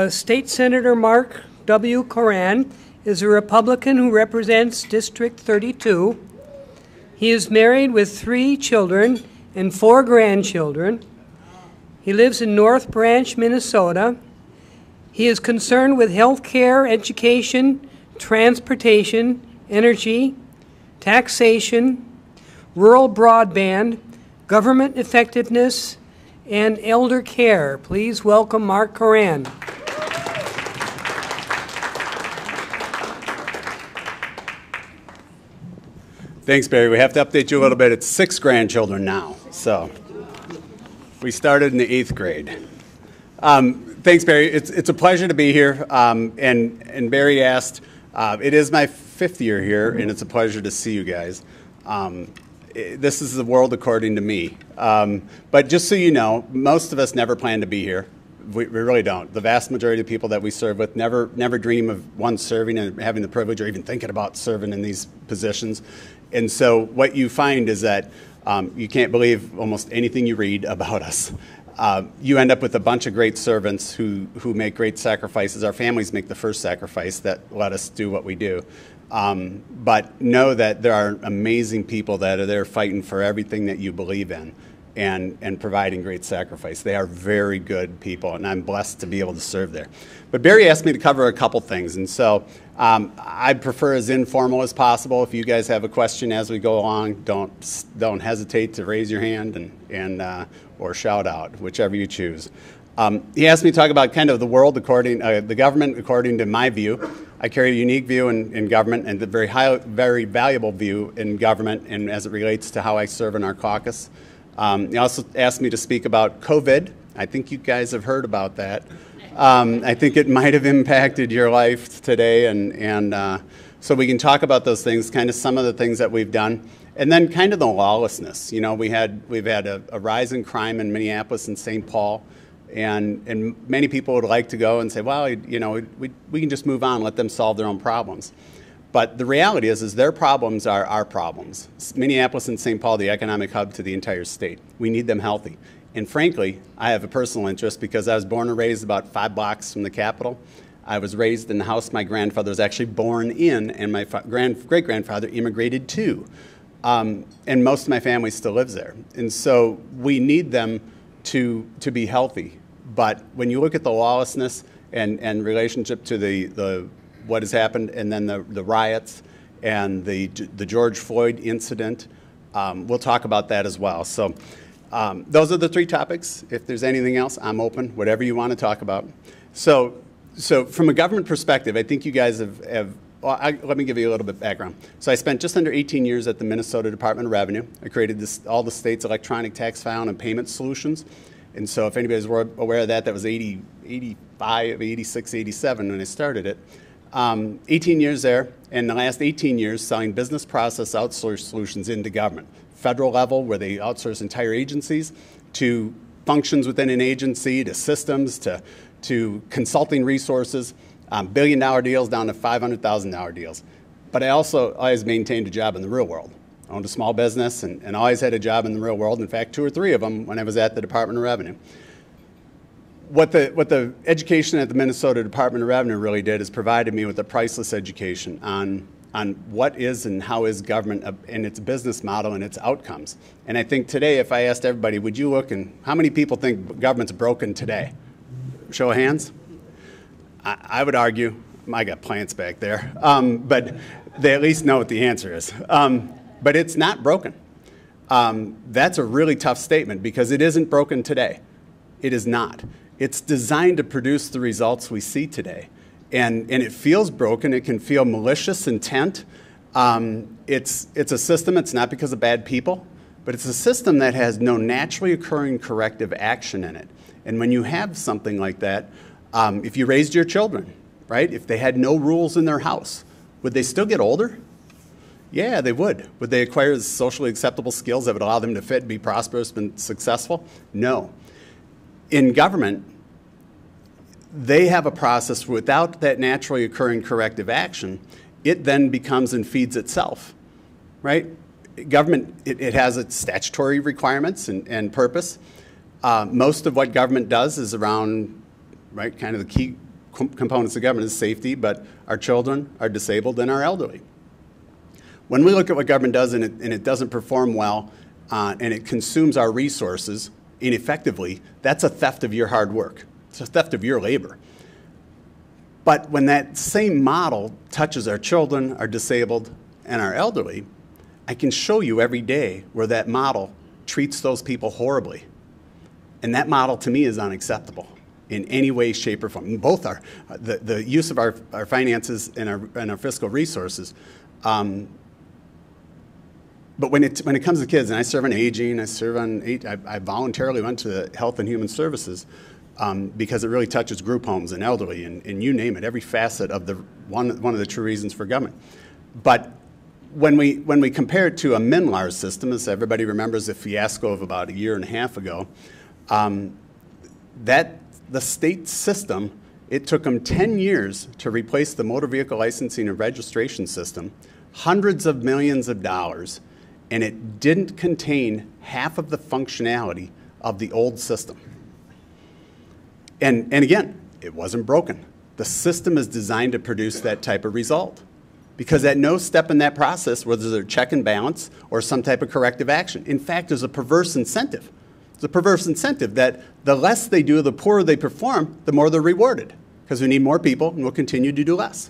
State Senator Mark W. Koran is a Republican who represents District 32. He is married with 3 children and 4 grandchildren. He lives in North Branch, Minnesota. He is concerned with health care, education, transportation, energy, taxation, rural broadband, government effectiveness, and elder care. Please welcome Mark Koran. Thanks, Barry. We have to update you a little bit. It's 6 grandchildren now, so we started in the 8th grade. Thanks, Barry. It's a pleasure to be here. And Barry asked, it is my 5th year here, and it's a pleasure to see you guys. This is the world according to me. But just so you know, most of us never plan to be here. We really don't. The vast majority of people that we serve with never dream of one serving and having the privilege or even thinking about serving in these positions. And so what you find is that you can't believe almost anything you read about us. You end up with a bunch of great servants who make great sacrifices. Our families make the first sacrifice that let us do what we do. But know that there are amazing people that are there fighting for everything that you believe in and providing great sacrifice. They are very good people, and I'm blessed to be able to serve there. But Barry asked me to cover a couple things, and so I prefer as informal as possible. If you guys have a question as we go along, don't hesitate to raise your hand or shout out, whichever you choose. He asked me to talk about kind of the world according, the government according to my view. I carry a unique view in government and a very valuable view in government, and as it relates to how I serve in our caucus. He also asked me to speak about COVID. I think you guys have heard about that. I think it might have impacted your life today, and so we can talk about those things, kind of some of the things that we've done. And then kind of the lawlessness. You know, we've had a rise in crime in Minneapolis and St. Paul. And many people would like to go and say, well, you know, we can just move on, let them solve their own problems. But the reality is their problems are our problems. Minneapolis and St. Paul, the economic hub to the entire state. We need them healthy. And frankly, I have a personal interest because I was born and raised about 5 blocks from the Capitol. I was raised in the house my grandfather was actually born in, and my great-grandfather immigrated to. And most of my family still lives there. And so we need them to be healthy. But when you look at the lawlessness and relationship to the what has happened, and then the riots and the George Floyd incident, we'll talk about that as well. So those are the 3 topics. If there's anything else, I'm open, whatever you want to talk about. So from a government perspective, I think you guys let me give you a little bit of background. So I spent just under 18 years at the Minnesota Department of Revenue. I created all the state's electronic tax filing and payment solutions. And so if anybody's aware of that, that was 85, 86, 87 when I started it. 18 years there, and the last 18 years selling business process outsource solutions into government. Federal level, where they outsource entire agencies, to functions within an agency, to systems, to consulting resources, billion-dollar deals down to $500,000 deals. But I also always maintained a job in the real world. I owned a small business and always had a job in the real world. In fact, 2 or 3 of them when I was at the Department of Revenue. What the education at the Minnesota Department of Revenue really did is provided me with a priceless education on what is and how is government and its business model and its outcomes. And I think today, if I asked everybody, would you look and how many people think government's broken today? Show of hands. I would argue, I got plants back there, but they at least know what the answer is. But it's not broken. That's a really tough statement because it isn't broken today. It is not. It's designed to produce the results we see today. And it feels broken. It can feel malicious intent. It's a system. It's not because of bad people, but it's a system that has no naturally occurring corrective action in it. And when you have something like that, if you raised your children, right, if they had no rules in their house, would they still get older? Yeah, they would. Would they acquire socially acceptable skills that would allow them to fit, be prosperous, and successful? No. In government, they have a process without that naturally occurring corrective action. It then becomes and feeds itself, right? Government, it has its statutory requirements and purpose. Most of what government does is around right? Kind of the key components of government is safety, but our children, our disabled, and our elderly. When we look at what government does and it doesn't perform well and it consumes our resources ineffectively, that's a theft of your hard work. It's a theft of your labor. But when that same model touches our children, our disabled, and our elderly, I can show you every day where that model treats those people horribly. And that model, to me, is unacceptable in any way, shape, or form. Both are the use of our finances and our fiscal resources. But when it comes to kids, and I serve on aging, I voluntarily went to the Health and Human Services because it really touches group homes and elderly and you name it, every facet of one of the true reasons for government. But when we compare it to a MNLAR system, as everybody remembers the fiasco of about a year and a half ago, the state system, it took them 10 years to replace the motor vehicle licensing and registration system, hundreds of millions of dollars, and it didn't contain half of the functionality of the old system. And again, it wasn't broken. The system is designed to produce that type of result because at no step in that process was there a check and balance or some type of corrective action. In fact, there's a perverse incentive. It's a perverse incentive that the less they do, the poorer they perform, the more they're rewarded because we need more people and we'll continue to do less.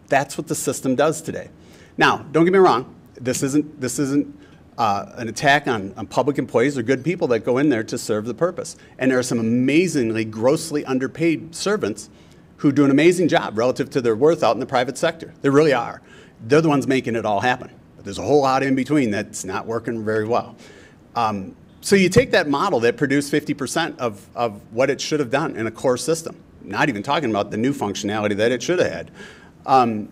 That's what the system does today. Now, don't get me wrong. This isn't an attack on public employees or good people that go in there to serve the purpose. And there are some amazingly, grossly underpaid servants who do an amazing job relative to their worth out in the private sector. They really are. They're the ones making it all happen. But there's a whole lot in between that's not working very well. So you take that model that produced 50% of what it should have done in a core system, not even talking about the new functionality that it should have had.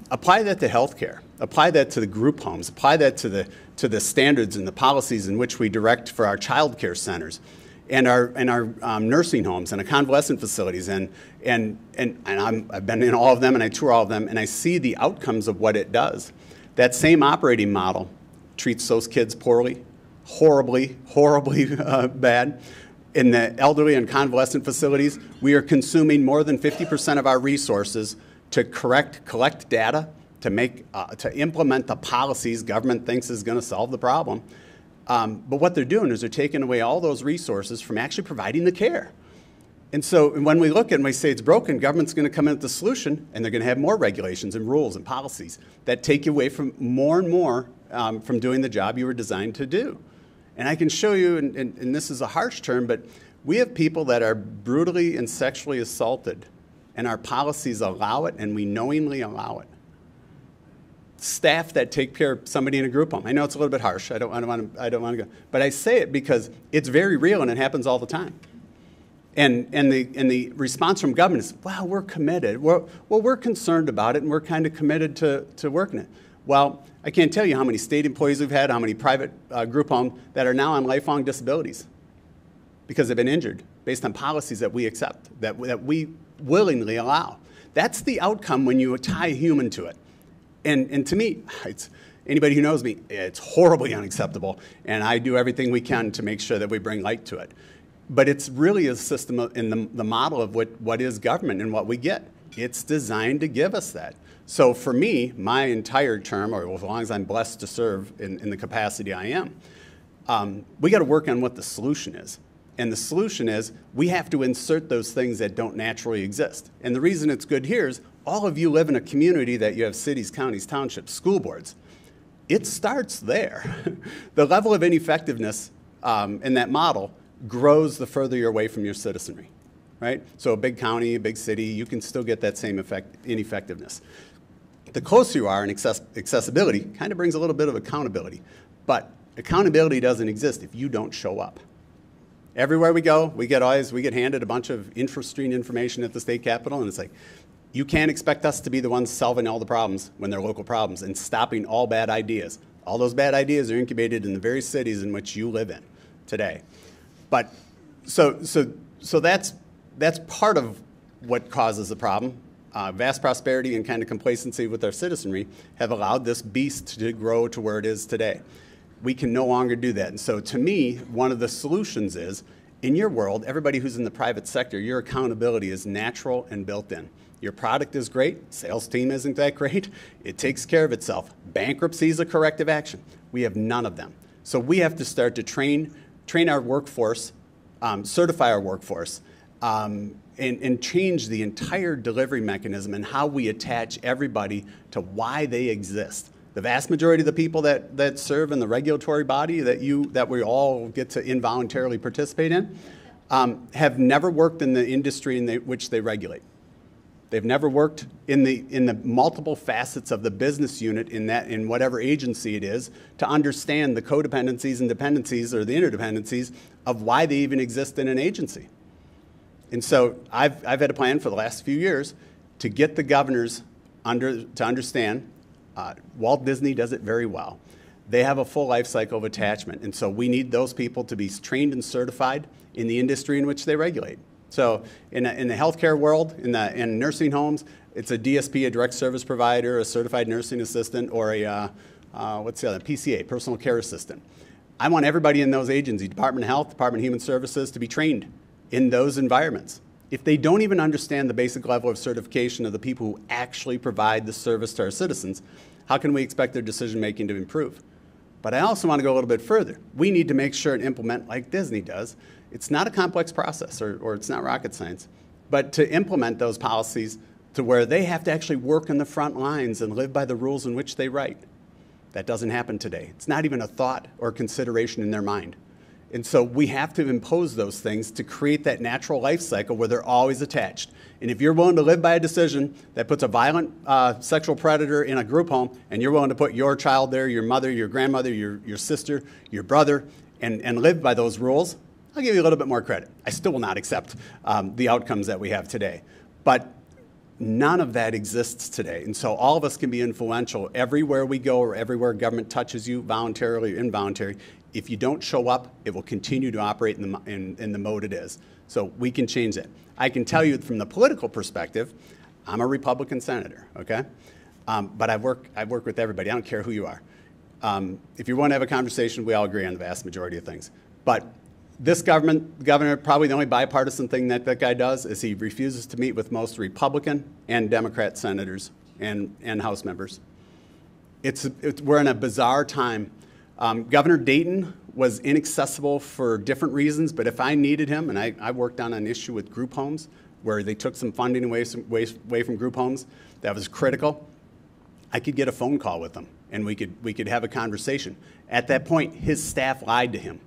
Apply that to healthcare. Apply that to the group homes. Apply that to the standards and the policies in which we direct for our child care centers and our nursing homes and our convalescent facilities. And I've been in all of them and I tour all of them and I see the outcomes of what it does. That same operating model treats those kids poorly, horribly bad. In the elderly and convalescent facilities, we are consuming more than 50% of our resources to collect data, to implement the policies government thinks is going to solve the problem. But what they're doing is they're taking away all those resources from actually providing the care. And so when we look at it and we say it's broken, government's going to come in with the solution, and they're going to have more regulations and rules and policies that take you away from more and more from doing the job you were designed to do. And I can show you, and this is a harsh term, but we have people that are brutally and sexually assaulted, and our policies allow it, and we knowingly allow it. Staff that take care of somebody in a group home. I know it's a little bit harsh. I don't want to go, but I say it because it's very real and it happens all the time. And the response from government is, "Wow, we're committed. We're concerned about it, and we're kind of committed to working it." Well, I can't tell you how many state employees we've had, how many private group homes that are now on lifelong disabilities because they've been injured based on policies that we accept, that we willingly allow. That's the outcome when you tie a human to it. And to me, anybody who knows me, it's horribly unacceptable, and I do everything we can to make sure that we bring light to it. But it's really a system in the model of what is government and what we get. It's designed to give us that. So for me, my entire term, or as long as I'm blessed to serve in the capacity I am, we got to work on what the solution is. And the solution is we have to insert those things that don't naturally exist. And the reason it's good here is all of you live in a community that you have cities, counties, townships, school boards. It starts there. The level of ineffectiveness in that model grows the further you're away from your citizenry, right? So a big county, a big city, you can still get that same ineffectiveness. The closer you are in accessibility kind of brings a little bit of accountability. But accountability doesn't exist if you don't show up. Everywhere we go, we get handed a bunch of interesting information at the state capitol, and it's like, you can't expect us to be the ones solving all the problems when they're local problems and stopping all bad ideas. All those bad ideas are incubated in the very cities in which you live in today. But so that's part of what causes the problem. Vast prosperity and kind of complacency with our citizenry have allowed this beast to grow to where it is today. We can no longer do that. And so to me, one of the solutions is In your world, everybody who's in the private sector, your accountability is natural and built in. Your product is great, sales team isn't that great, it takes care of itself. Bankruptcy is a corrective action. We have none of them. So we have to start to train our workforce, certify our workforce, and change the entire delivery mechanism and how we attach everybody to why they exist. The vast majority of the people that serve in the regulatory body that we all get to involuntarily participate in have never worked in the industry in which they regulate. They've never worked in the multiple facets of the business unit in whatever agency it is to understand the codependencies and dependencies or the interdependencies of why they even exist in an agency. And so I've had a plan for the last few years to get the governors to understand. Walt Disney does it very well. They have a full life cycle of attachment, and so we need those people to be trained and certified in the industry in which they regulate. So in the healthcare world, in nursing homes, it's a DSP, a direct service provider, a certified nursing assistant, or a what's the other, PCA, personal care assistant. I want everybody in those agencies, Department of Health, Department of Human Services, to be trained in those environments. If they don't even understand the basic level of certification of the people who actually provide the service to our citizens, how can we expect their decision-making to improve? But I also want to go a little bit further. We need to make sure and implement like Disney does. It's not a complex process or it's not rocket science, but to implement those policies to where they have to actually work in the front lines and live by the rules in which they write. That doesn't happen today. It's not even a thought or consideration in their mind. And so we have to impose those things to create that natural life cycle where they're always attached. And if you're willing to live by a decision that puts a violent sexual predator in a group home, and you're willing to put your child there, your mother, your grandmother, your sister, your brother, and live by those rules, I'll give you a little bit more credit. I still will not accept the outcomes that we have today. But none of that exists today. And so all of us can be influential everywhere we go or everywhere government touches you, voluntarily or involuntary. If you don't show up, it will continue to operate in the mode it is. So we can change that. I can tell you from the political perspective, I'm a Republican senator, okay? But I work with everybody. I don't care who you are. If you want to have a conversation, we all agree on the vast majority of things. But this governor, probably the only bipartisan thing that guy does is he refuses to meet with most Republican and Democrat senators and House members. We're in a bizarre time. Governor Dayton was inaccessible for different reasons, but if I needed him, and I worked on an issue with group homes where they took some funding away from group homes that was critical, I could get a phone call with him and we could have a conversation. At that point, his staff lied to him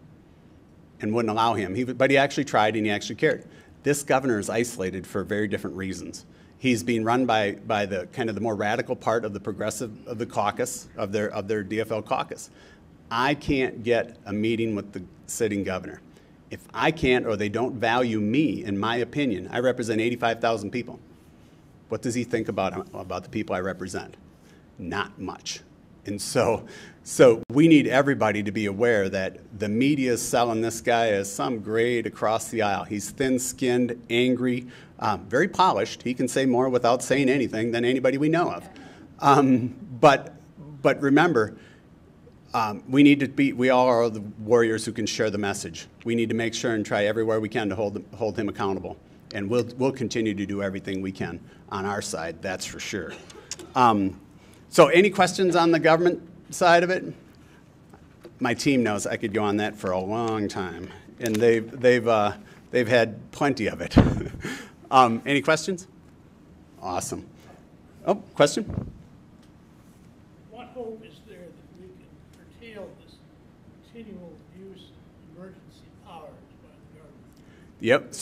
and wouldn't allow him. But he actually tried and he actually cared. This governor is isolated for very different reasons. He's being run by the kind of the more radical part of the progressive of the caucus, of their DFL caucus. I can't get a meeting with the sitting governor. If I can't, or they don't value me, in my opinion, I represent 85,000 people. What does he think about the people I represent? Not much. And so we need everybody to be aware that the media is selling this guy as some grade across the aisle. He's thin-skinned, angry, very polished. He can say more without saying anything than anybody we know of. But remember, we all are the warriors who can share the message. We need to make sure and try everywhere we can to hold him accountable. And we'll continue to do everything we can on our side, that's for sure. So any questions on the government side of it? My team knows I could go on that for a long time, and they've had plenty of it. Any questions? Awesome. Oh, question? What hope is there that we can curtail this continual abuse of emergency powers by the government? Yep.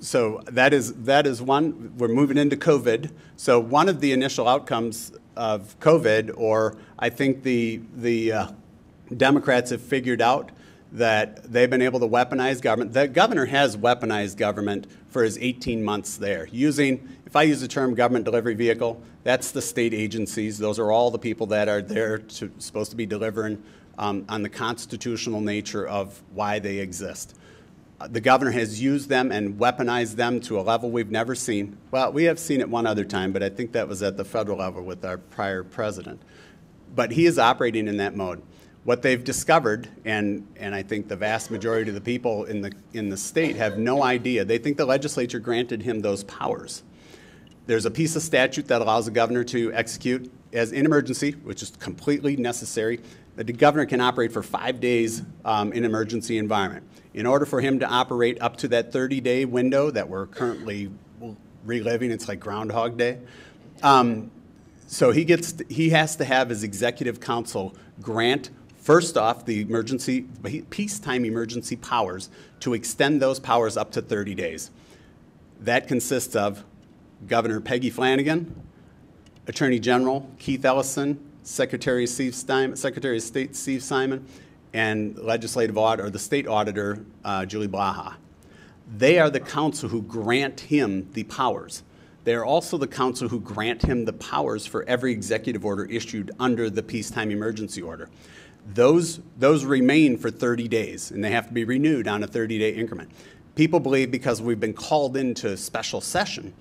So that is one. We're moving into COVID. So one of the initial outcomes of COVID, or I think the Democrats have figured out that they've been able to weaponize government. The governor has weaponized government for his 18 months there. If I use the term government delivery vehicle, that's the state agencies. Those are all the people that are there supposed to be delivering on the constitutional nature of why they exist. The governor has used them and weaponized them to a level we've never seen. Well, we have seen it one other time, but I think that was at the federal level with our prior president. But he is operating in that mode. What they've discovered, and I think the vast majority of the people in the state have no idea. They think the legislature granted him those powers. There's a piece of statute that allows the governor to execute as in emergency, which is completely necessary, that the governor can operate for 5 days in an emergency environment. In order for him to operate up to that 30-day window that we're currently reliving, it's like Groundhog Day. So he has to have his executive council grant, first off, the peacetime emergency powers to extend those powers up to 30 days. That consists of Governor Peggy Flanagan, Attorney General Keith Ellison, Secretary of State Steve Simon, and the State Auditor Julie Blaha. They are the council who grant him the powers. They are also the council who grant him the powers for every executive order issued under the peacetime emergency order. Those remain for 30 days, and they have to be renewed on a 30-day increment. People believe because we've been called into special session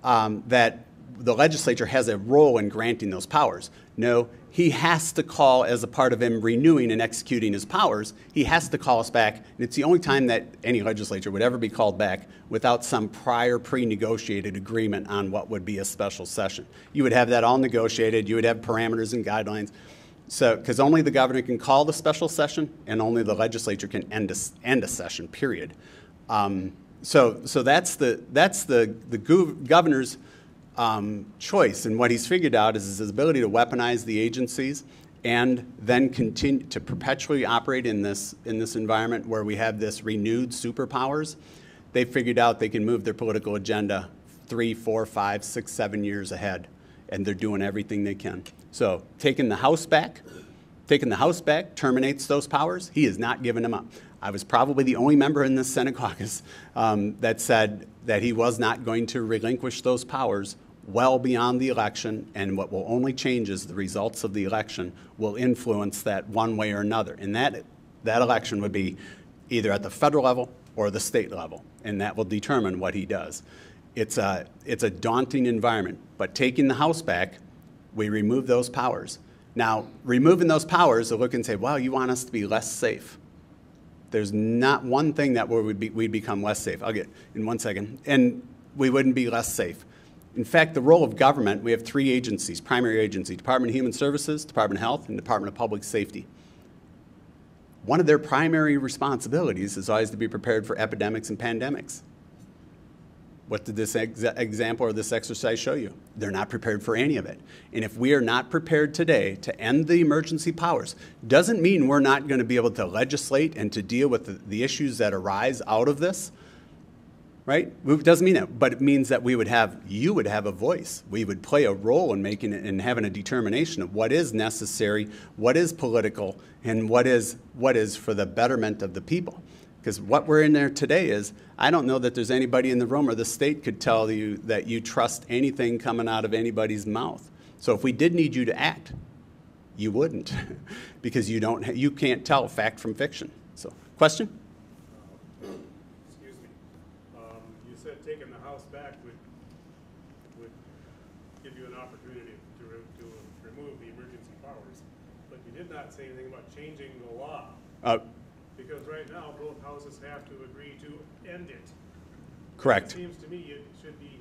that the legislature has a role in granting those powers. No, he has to call, as a part of him renewing and executing his powers, he has to call us back. And it's the only time that any legislature would ever be called back without some prior pre-negotiated agreement on what would be a special session. You would have that all negotiated. You would have parameters and guidelines. So, because only the governor can call the special session, and only the legislature can end a session, period. So that's the governor's choice, and what he's figured out is his ability to weaponize the agencies and then continue to perpetually operate in this environment where we have this renewed superpowers. They figured out they can move their political agenda 3, 4, 5, 6, 7 years ahead, and they're doing everything they can. So taking the House back terminates those powers. He is not giving them up. I was probably the only member in this Senate caucus that said that he was not going to relinquish those powers well beyond the election, and what will only change is the results of the election will influence that one way or another. And that election would be either at the federal level or the state level, and that will determine what he does. It's a daunting environment, but taking the House back, we remove those powers. Now, removing those powers, they'll look and say, well, you want us to be less safe. There's not one thing that we'd become less safe. I'll get in 1 second. And we wouldn't be less safe. In fact, the role of government, we have 3 agencies, primary agencies: Department of Human Services, Department of Health, and Department of Public Safety. One of their primary responsibilities is always to be prepared for epidemics and pandemics. What did this example or this exercise show you? They're not prepared for any of it. And if we are not prepared today to end the emergency powers, doesn't mean we're not going to be able to legislate and to deal with the issues that arise out of this, right? It doesn't mean that, but it means that you would have a voice. We would play a role in making it and having a determination of what is necessary, what is political, and what is for the betterment of the people. Because what we're in there today is, I don't know that there's anybody in the room or the state could tell you that you trust anything coming out of anybody's mouth. So if we did need you to act, you wouldn't, because you can't tell fact from fiction. So, question? Excuse me. You said taking the House back would give you an opportunity to remove the emergency powers, but you did not say anything about changing the law. Because right now, both houses have to agree to end it. Correct. It seems to me it should be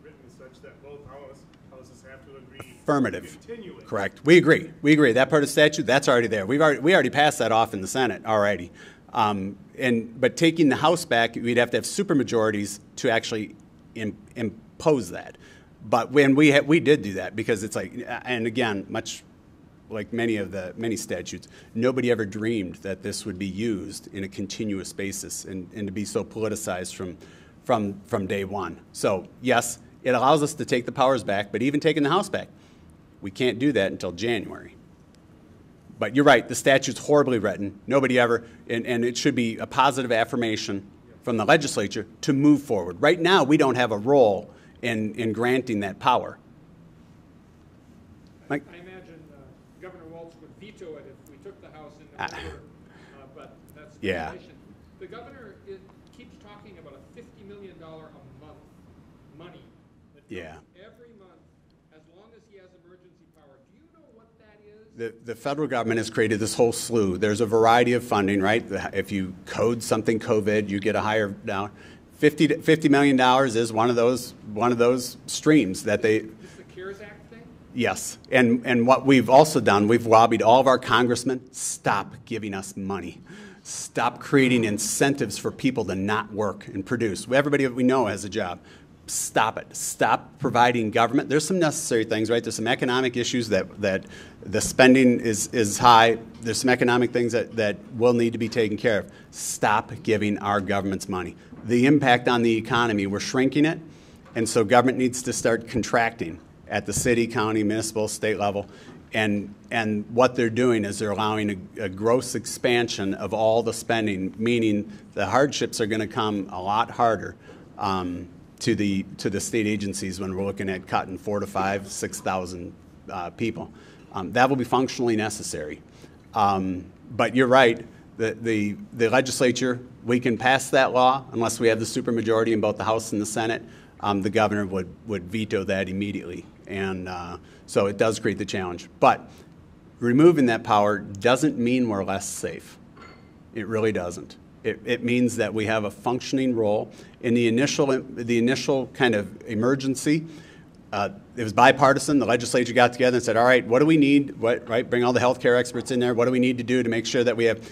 written such that both houses have to agree. Affirmative. To continue it. Correct. We agree. We agree. That part of the statute, that's already there. We already passed that off in the Senate already. But taking the House back, we'd have to have supermajorities to actually impose that. But when we did do that, because it's like, and again, much like many statutes, nobody ever dreamed that this would be used in a continuous basis and to be so politicized from day one. So yes, it allows us to take the powers back, but even taking the House back, we can't do that until January. But you're right, the statute's horribly written. Nobody ever, and it should be a positive affirmation from the legislature to move forward. Right now, we don't have a role in granting that power. Mike? I imagine Governor Walz would veto it if we took the House in November, but that's speculation. The governor keeps talking about a $50 million a month money that comes every month as long as he has emergency power. Do you know what that is? The federal government has created this whole slew. There's a variety of funding, right? If you code something COVID, you get a higher dollar. $50 million is one of those streams that they. Is the CARES Act thing? Yes, and what we've also done, we've lobbied all of our congressmen, stop giving us money. Stop creating incentives for people to not work and produce. Everybody that we know has a job. Stop it. Stop providing government. There's some necessary things, right? There's some economic issues that the spending is high. There's some economic things that will need to be taken care of. Stop giving our governments money. The impact on the economy, we're shrinking it, and so government needs to start contracting at the city, county, municipal, state level. And what they're doing is they're allowing a gross expansion of all the spending, meaning the hardships are going to come a lot harder to the state agencies when we're looking at cutting 4,000 to 5,000, 6,000 people. That will be functionally necessary. But you're right. The legislature, we can pass that law unless we have the supermajority in both the House and the Senate. The governor would veto that immediately. And so it does create the challenge. But removing that power doesn't mean we're less safe. It really doesn't. It means that we have a functioning role. In the initial kind of emergency, it was bipartisan. The legislature got together and said, all right, what do we need? Right? Bring all the healthcare experts in there. What do we need to do to make sure that we have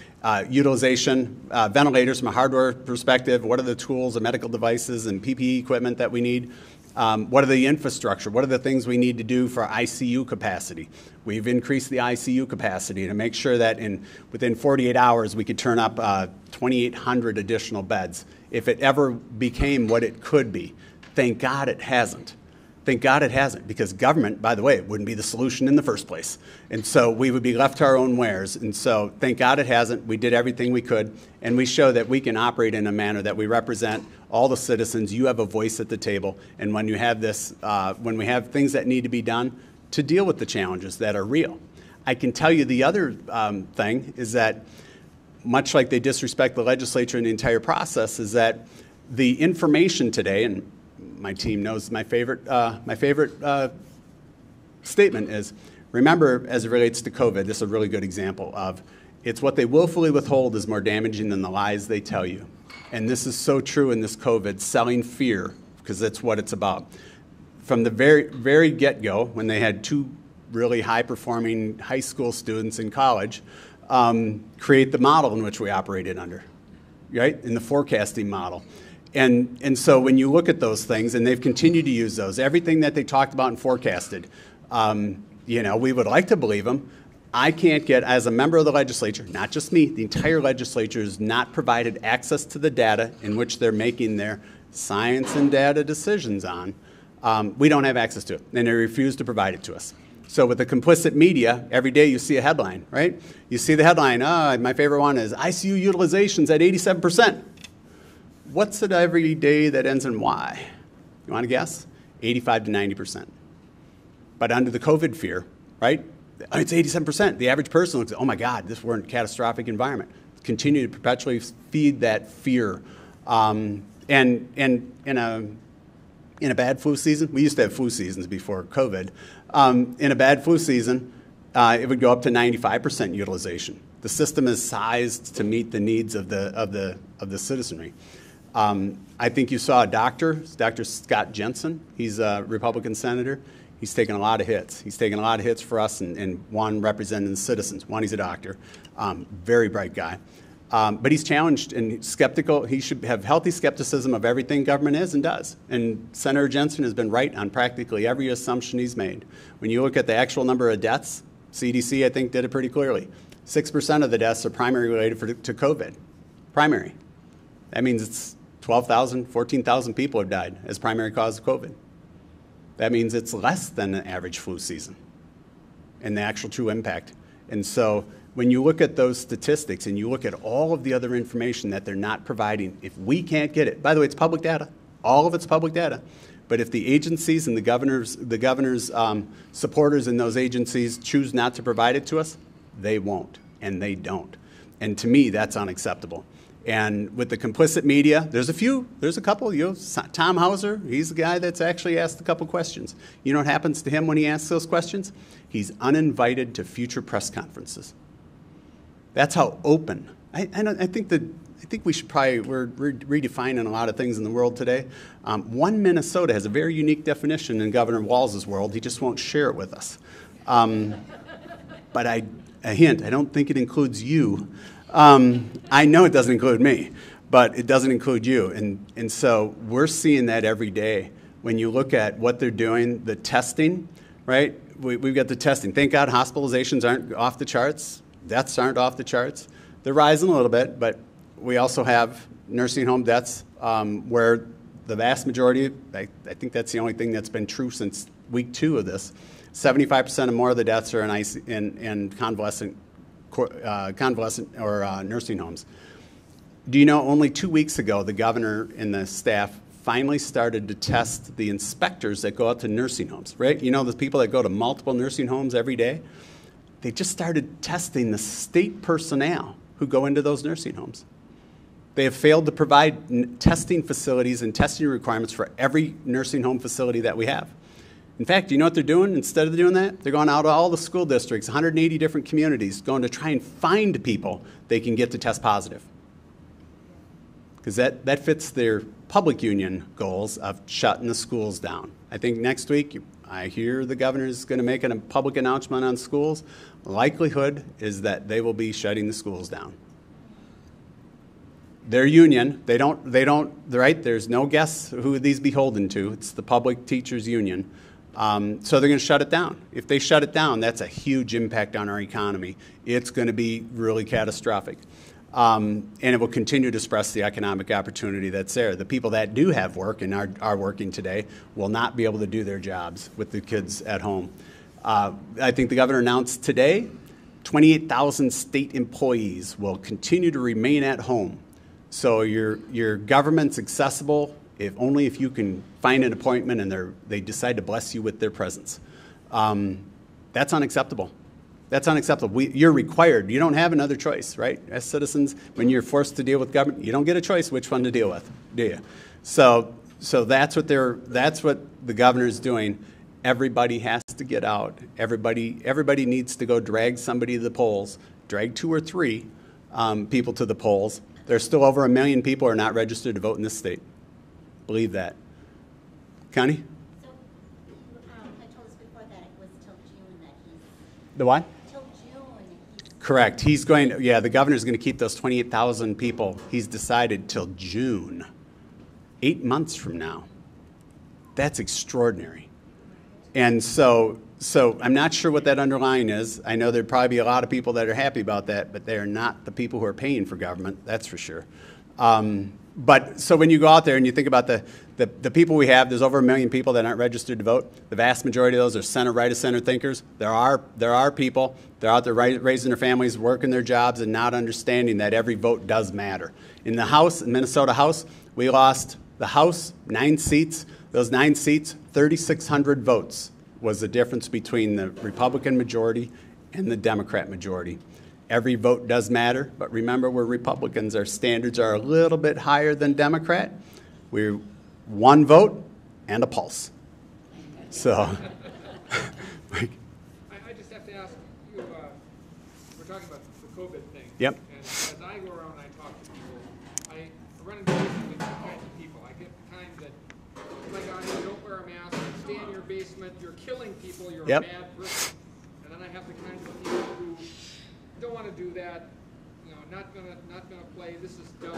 utilization, ventilators from a hardware perspective? What are the tools and medical devices and PPE equipment that we need? What are the infrastructure? What are the things we need to do for ICU capacity? We've increased the ICU capacity to make sure that within 48 hours we could turn up 2,800 additional beds if it ever became what it could be. Thank God it hasn't. Thank God it hasn't, because government, by the way, wouldn't be the solution in the first place. And so we would be left to our own wares. And so thank God it hasn't. We did everything we could, and we show that we can operate in a manner that we represent all the citizens. You have a voice at the table. And when you have this, when we have things that need to be done to deal with the challenges that are real. I can tell you the other thing is that, much like they disrespect the legislature and the entire process, is that the information today, and my team knows my favorite statement is, remember, as it relates to COVID, this is a really good example of, it's what they willfully withhold is more damaging than the lies they tell you. And this is so true in this COVID, selling fear, because that's what it's about. From the very get-go, when they had two really high-performing high school students in college create the model in which we operated under, right, in the forecasting model. And so when you look at those things, and they've continued to use those, everything that they talked about and forecasted, you know, we would like to believe them. I can't get, as a member of the legislature, not just me, the entire legislature has not provided access to the data in which they're making their science and data decisions on. We don't have access to it, and they refuse to provide it to us. So with the complicit media, every day you see a headline, right? You see the headline, my favorite one is ICU utilization's at 87%. What's it every day that ends in Y? You want to guess? 85 to 90%. But under the COVID fear, right? It's 87%. The average person looks at, oh my God, we're in a catastrophic environment. Continue to perpetually feed that fear. And in a bad flu season, we used to have flu seasons before COVID. In a bad flu season, it would go up to 95% utilization. The system is sized to meet the needs of the citizenry. I think you saw a doctor, Dr. Scott Jensen. He's a Republican senator. He's taken a lot of hits. He's taken a lot of hits for us, and one representing the citizens. One, he's a doctor, very bright guy. But he's challenged and skeptical. He should have healthy skepticism of everything government is and does. And Senator Jensen has been right on practically every assumption he's made. When you look at the actual number of deaths, CDC, I think, did it pretty clearly. 6% of the deaths are primary related to COVID. Primary. That means it's 12,000, 14,000 people have died as primary cause of COVID. That means it's less than an average flu season and the actual true impact. And so when you look at those statistics and you look at all of the other information that they're not providing, if we can't get it, by the way, it's public data. All of it's public data. But if the agencies and the governor's supporters in those agencies choose not to provide it to us, they won't, and they don't. And to me, that's unacceptable. And with the complicit media, there's a couple. Tom Hauser, he's the guy that's actually asked a couple questions. You know what happens to him when he asks those questions? He's uninvited to future press conferences. That's how open. I think we should probably, we're redefining a lot of things in the world today. One Minnesota has a very unique definition in Governor Walz's world. He just won't share it with us. But a hint, I don't think it includes you. I know it doesn't include me, but it doesn't include you. And so we're seeing that every day. When you look at what they're doing, the testing, right? We've got the testing. Thank God hospitalizations aren't off the charts. Deaths aren't off the charts. They're rising a little bit, but we also have nursing home deaths where the vast majority, I think that's the only thing that's been true since week 2 of this, 75% or more of the deaths are in convalescent or nursing homes. Do you know only 2 weeks ago the governor and the staff finally started to test the inspectors that go out to nursing homes, right? You know the people that go to multiple nursing homes every day? They just started testing the state personnel who go into those nursing homes. They have failed to provide testing facilities and testing requirements for every nursing home facility that we have. In fact, you know what they're doing? Instead of doing that, they're going out to all the school districts, 180 different communities, going to try and find people they can get to test positive. Because that fits their public union goals of shutting the schools down. I think next week, I hear the governor is going to make a public announcement on schools. Likelihood is that they will be shutting the schools down. Their union, right? There's no guess who these beholden to. It's the public teachers union. So they're going to shut it down. If they shut it down, that's a huge impact on our economy. It's going to be really catastrophic. And it will continue to suppress the economic opportunity that's there. The people that do have work and are working today will not be able to do their jobs with the kids at home. I think the governor announced today 28,000 state employees will continue to remain at home. So your government's accessible only if you can find an appointment and they decide to bless you with their presence. That's unacceptable. That's unacceptable. You're required. You don't have another choice, right? As citizens, when you're forced to deal with government, you don't get a choice which one to deal with, do you? So that's what the governor's doing. Everybody has to get out. Everybody needs to go drag somebody to the polls, drag 2 or 3 people to the polls. There's still over 1 million people who are not registered to vote in this state. Believe that. Connie? So, I told us before that it was till June that he's... The what? Till June. Correct. He's going to, the governor's going to keep those 28,000 people. He's decided till June, 8 months from now. That's extraordinary. And so I'm not sure what that underlying is. I know there'd probably be a lot of people that are happy about that, but they are not the people who are paying for government, that's for sure. But so when you go out there and you think about the people we have, there's over 1 million people that aren't registered to vote. The vast majority of those are center, right of center thinkers. There are people, they're out there raising their families, working their jobs, and not understanding that every vote does matter. In the House, Minnesota House, we lost the House 9 seats. Those 9 seats, 3,600 votes was the difference between the Republican majority and the Democrat majority. Every vote does matter, but remember, we're Republicans. Our standards are a little bit higher than Democrat. We're 1 vote and a pulse. So, I just have to ask you, we're talking about the COVID thing. Yep. And as I go around and I talk to people, I run into two kinds of people. I get the kind that, oh my God, you don't wear a mask, stay in your basement, you're killing people, you're a bad person. And then I have the kinds of people who don't want to do that, not gonna play, this is dumb.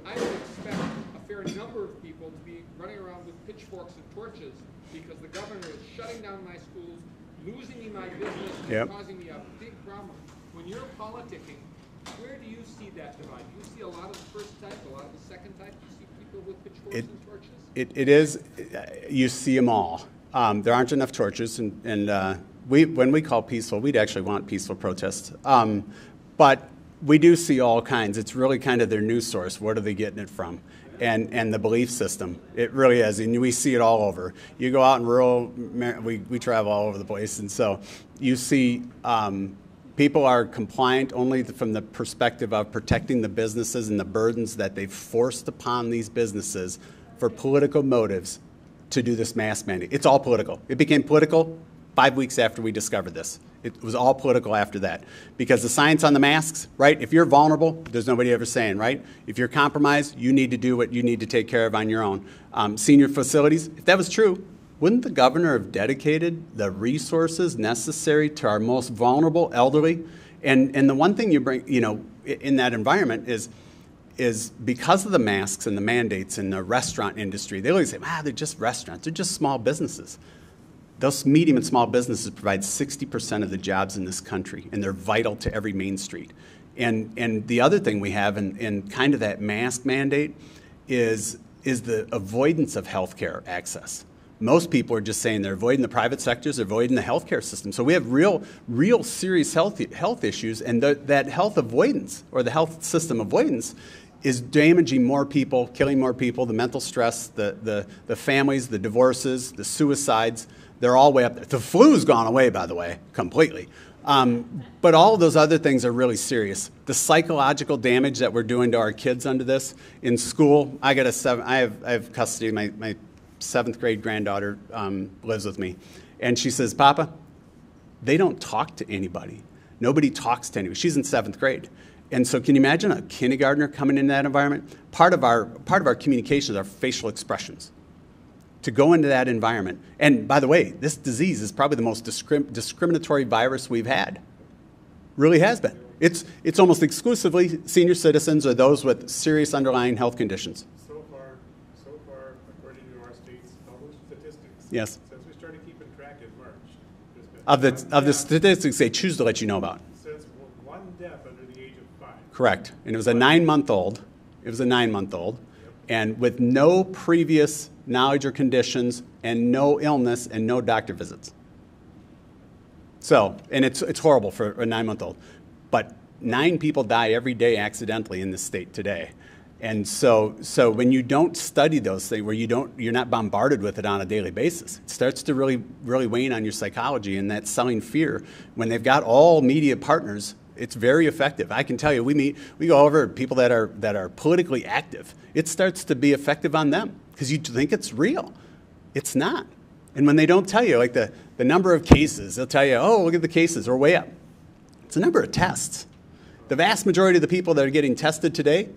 I would expect a fair number of people to be running around with pitchforks and torches because the governor is shutting down my schools, losing me my business, and causing me a big problem. When you're politicking, where do you see that divide? Do you see a lot of the first type, a lot of the second type? Do you see people with pitchforks and torches? It is, you see them all. There aren't enough torches, and when we call peaceful, we'd actually want peaceful protests. But we do see all kinds. It's really kind of their news source. What are they getting it from? And the belief system. It really is, and we see it all over. You go out in rural, we travel all over the place, and so you see People are compliant only from the perspective of protecting the businesses and the burdens that they've forced upon these businesses for political motives to do this mask mandate. It's all political. It became political 5 weeks after we discovered this. It was all political after that. Because the science on the masks, right? If you're vulnerable, there's nobody ever saying, right? If you're compromised, you need to do what you need to take care of on your own. Senior facilities, if that was true, wouldn't the governor have dedicated the resources necessary to our most vulnerable elderly? And the one thing you bring, you know, in that environment is because of the masks and the mandates in the restaurant industry, they always say, they're just restaurants, they're just small businesses. Those medium and small businesses provide 60% of the jobs in this country, and they're vital to every Main Street. And the other thing we have in kind of that mask mandate is the avoidance of healthcare access. Most people are just saying they're avoiding the private sectors, they're avoiding the healthcare system. So we have real serious health issues, and that health avoidance, or the health system avoidance, is damaging more people, killing more people, the mental stress, the families, the divorces, the suicides. They're all way up there. The flu's gone away, by the way, completely. But all of those other things are really serious. The psychological damage that we're doing to our kids under this. In school, I have custody. My 7th grade granddaughter lives with me. And she says, Papa, they don't talk to anybody. Nobody talks to anybody. She's in 7th grade. And so can you imagine a kindergartner coming into that environment? Part of our communications are facial expressions. To go into that environment. And by the way, this disease is probably the most discriminatory virus we've had. Really has been. It's almost exclusively senior citizens or those with serious underlying health conditions. So far, according to our state's published statistics, yes, since we started keeping track in March, of the statistics they choose to let you know about. Since one death under the age of 5. Correct. And it was a 9-month-old. It was a 9-month-old. Yep. And with no previous knowledge or conditions, and no illness, and no doctor visits. So, and it's horrible for a 9-month-old. But 9 people die every day accidentally in this state today. And so when you don't study those things, where you're not bombarded with it on a daily basis, it starts to really wane on your psychology, and that selling fear. When they've got all media partners, it's very effective. I can tell you, we go over people that are politically active. It starts to be effective on them because you think it's real. It's not. And when they don't tell you, like the number of cases, they'll tell you, oh, look at the cases, we're way up. It's the number of tests. The vast majority of the people that are getting tested today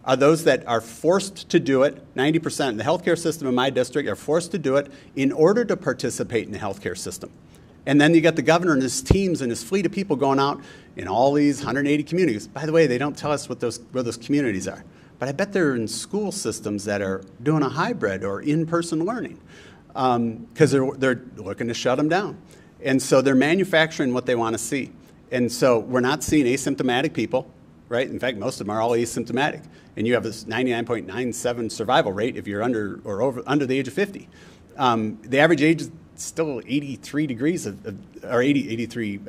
are those that are forced to do it. 90%, the healthcare system in my district are forced to do it in order to participate in the healthcare system. And then you got the governor and his teams and his fleet of people going out in all these 180 communities. By the way, they don't tell us where those communities are. But I bet they're in school systems that are doing a hybrid or in-person learning because they're looking to shut them down. And so they're manufacturing what they want to see. And so we're not seeing asymptomatic people, right? In fact, most of them are all asymptomatic. And you have this 99.97 survival rate if you're under the age of 50. The average age is still 83 degrees or 83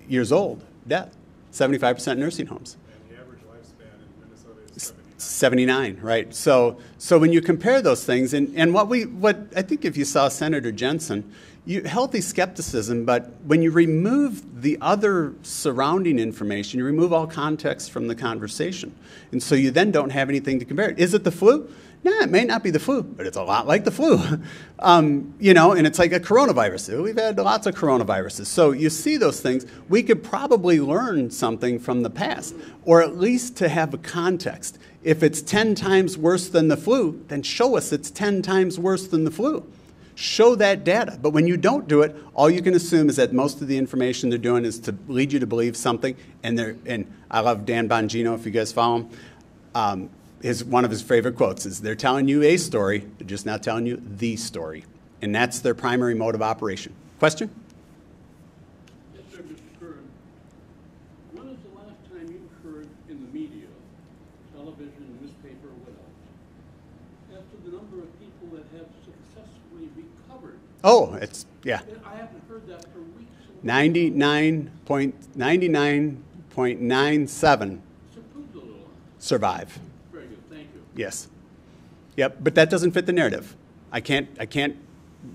years old, death, 75% nursing homes. And the average lifespan in Minnesota is 79, right? So when you compare those things, and what I think if you saw Senator Jensen, healthy skepticism, but when you remove the other surrounding information, you remove all context from the conversation. And so you then don't have anything to compare it. Is it the flu? No, it may not be the flu, but it's a lot like the flu. You know, and it's like a coronavirus. We've had lots of coronaviruses. So you see those things. We could probably learn something from the past, or at least to have a context. If it's 10 times worse than the flu, then show us it's 10 times worse than the flu. Show that data. But when you don't do it, all you can assume is that most of the information they're doing is to lead you to believe something. And I love Dan Bongino, if you guys follow him. One of his favorite quotes is, they're telling you a story, they're just not telling you the story. And that's their primary mode of operation. Question? Yes, sir, Mr. Curran. When is the last time you heard in the media, television, newspaper, or what else, as to the number of people that have successfully recovered? Oh, it's, yeah. I haven't heard that for weeks. 99.97 survive. Very good, thank you. Yes. Yep, but that doesn't fit the narrative. I can't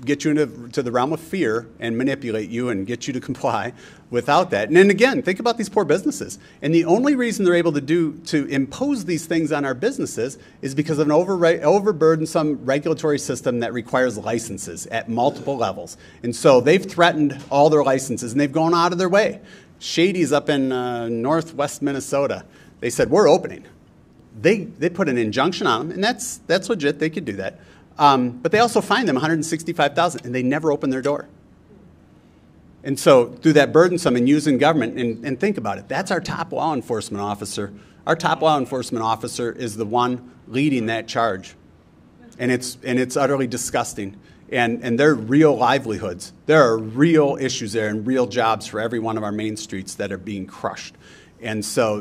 get you into the realm of fear and manipulate you and get you to comply without that. And then again, think about these poor businesses. And the only reason they're able to impose these things on our businesses is because of an overburdensome regulatory system that requires licenses at multiple levels. And so they've threatened all their licenses, and they've gone out of their way. Shady's up in northwest Minnesota. They said, we're opening. They put an injunction on them, and that's legit. They could do that. But they also fined them $165,000, and they never opened their door. And so through that burdensome and using government, and think about it, that's our top law enforcement officer. Our top law enforcement officer is the one leading that charge. And it's utterly disgusting. And they're real livelihoods. There are real issues there and real jobs for every one of our main streets that are being crushed. And so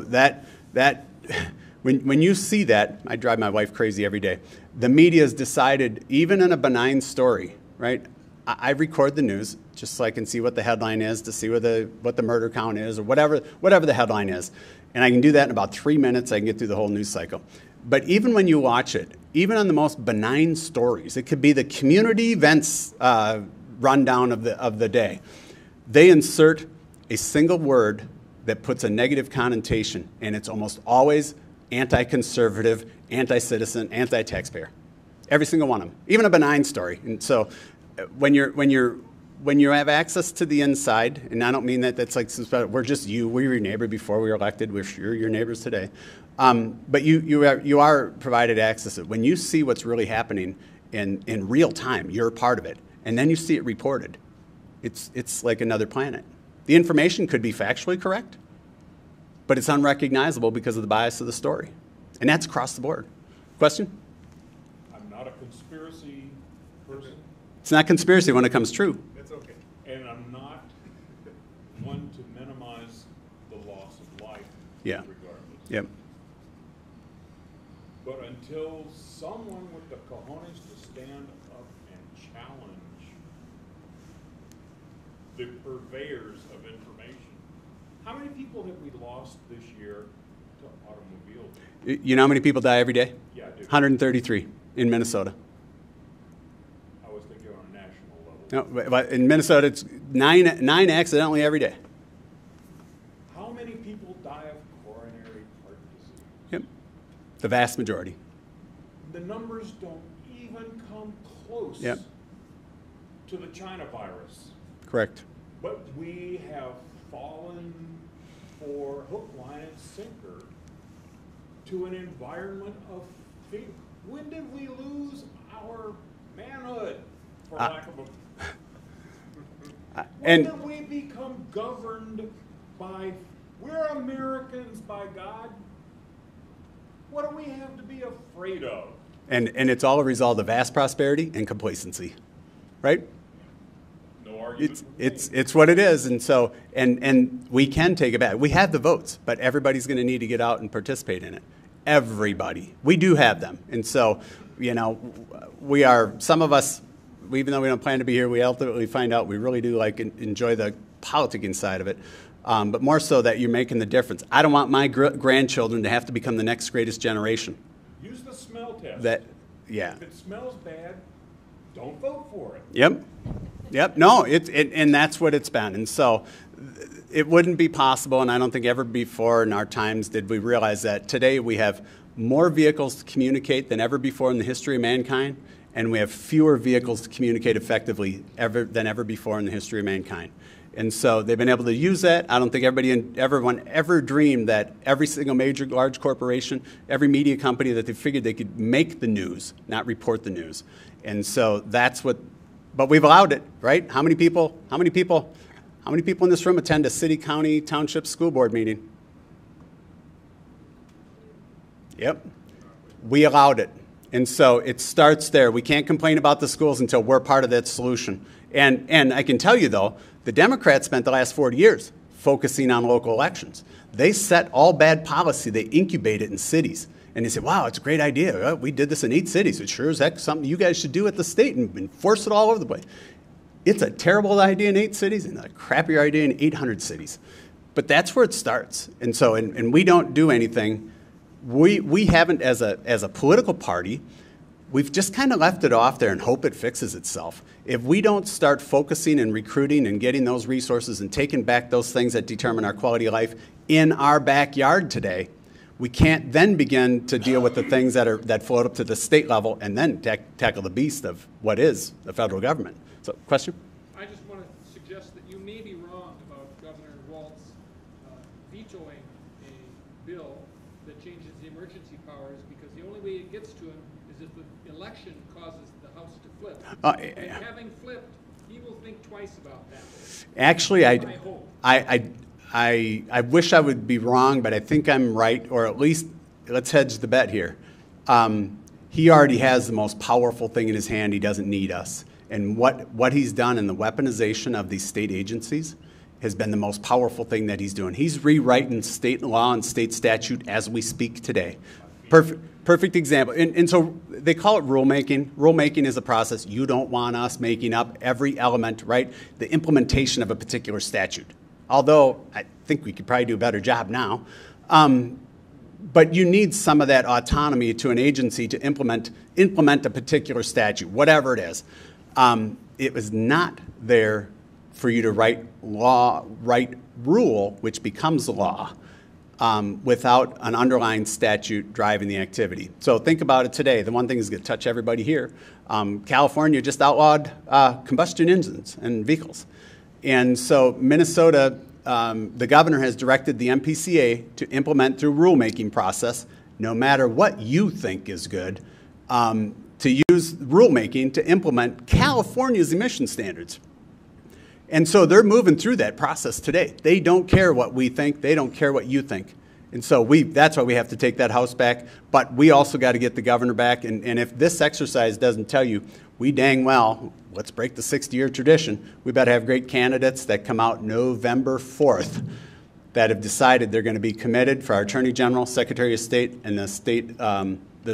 when you see that, I drive my wife crazy every day. The media has decided, even in a benign story, right? I record the news just so I can see what the headline is, to see what the murder count is, or whatever the headline is. And I can do that in about 3 minutes. I can get through the whole news cycle. But even when you watch it, even on the most benign stories, it could be the community events rundown of the day, they insert a single word that puts a negative connotation, and it's almost always anti-conservative, anti-citizen, anti-taxpayer. Every single one of them, even a benign story. And so when you have access to the inside, and I don't mean that's like, we're just you, we were your neighbor before we were elected, we're sure your neighbors today. But you are provided access to it. When you see what's really happening in real time, you're a part of it. And then you see it reported. It's like another planet. The information could be factually correct, but it's unrecognizable because of the bias of the story. And that's across the board. Question? I'm not a conspiracy person. It's not conspiracy when it comes true. That's okay. And I'm not one to minimize the loss of life, Yeah. regardless. Yep. But until someone with the cojones to stand up and challenge the purveyors of information, how many people have we lost this year to automobiles? You know how many people die every day? Yeah, I do. 133 in Minnesota. I was thinking on a national level. No, but in Minnesota, it's nine accidentally every day. How many people die of coronary heart disease? Yep. The vast majority. The numbers don't even come close Yep. to the China virus. Correct. But we have fallen for hook, line, and sinker to an environment of fear. When did we lose our manhood, for lack of a... When did we become governed by... We're Americans, by God. What do we have to be afraid of? And it's all a result of vast prosperity and complacency, right? No argument. It's what it is, and so and we can take it back. We have the votes, but everybody's going to need to get out and participate in it. Everybody, we do have them, and so we are. Some of us, even though we don't plan to be here, we ultimately find out we really do enjoy the politicking side of it. But more so that you're making the difference. I don't want my grandchildren to have to become the next greatest generation. Use the smell test. Yeah. If it smells bad, don't vote for it. Yep. No, and that's what it's been. And so it wouldn't be possible, and I don't think ever before in our times did we realize that today we have more vehicles to communicate than ever before in the history of mankind, and we have fewer vehicles to communicate effectively than ever before in the history of mankind. And so they've been able to use that. I don't think everyone ever dreamed that every single major large corporation, every media company, that they figured they could make the news, not report the news. And so that's what, but we've allowed it, right? How many people in this room attend a city, county, township, school board meeting? Yep. We allowed it. And so it starts there. We can't complain about the schools until we're part of that solution. And I can tell you, though, the Democrats spent the last 40 years focusing on local elections. They set all bad policy. They incubate it in cities. And they say, wow, it's a great idea. Well, we did this in 8 cities. It sure is heck something you guys should do at the state and enforce it all over the place. It's a terrible idea in 8 cities and a crappier idea in 800 cities. But that's where it starts. And so, and we don't do anything. We haven't, as a political party, we've just kind of left it off there and hope it fixes itself. If we don't start focusing and recruiting and getting those resources and taking back those things that determine our quality of life in our backyard today, we can't then begin to deal with the things that float up to the state level and then tackle the beast of what is the federal government. So, question? I just want to suggest that you may be wrong about Governor Walz vetoing a bill that changes the emergency powers, because the only way it gets to him is if the election causes the House to flip. And having flipped, he will think twice about that. Actually, I hope. I wish I would be wrong, but I think I'm right, or at least let's hedge the bet here. He already has the most powerful thing in his hand. He doesn't need us. And what he's done in the weaponization of these state agencies has been the most powerful thing that he's doing. He's rewriting state law and state statute as we speak today. Perfect example. And so they call it rulemaking. Rulemaking is a process. You don't want us making up every element, right? The implementation of a particular statute. Although I think we could probably do a better job now. But you need some of that autonomy to an agency to implement a particular statute, whatever it is. It was not there for you to write rule, which becomes the law, without an underlying statute driving the activity. So think about it today. The one thing is going to touch everybody here. California just outlawed combustion engines and vehicles. And so Minnesota, the governor has directed the MPCA to implement through rulemaking process, no matter what you think is good, to use rulemaking to implement California's emission standards. And so they're moving through that process today. They don't care what we think. They don't care what you think. And so that's why we have to take that House back. But we also got to get the governor back. And if this exercise doesn't tell you, we dang well, let's break the 60-year tradition. We better have great candidates that come out November 4th that have decided they're going to be committed for our Attorney General, Secretary of State, and the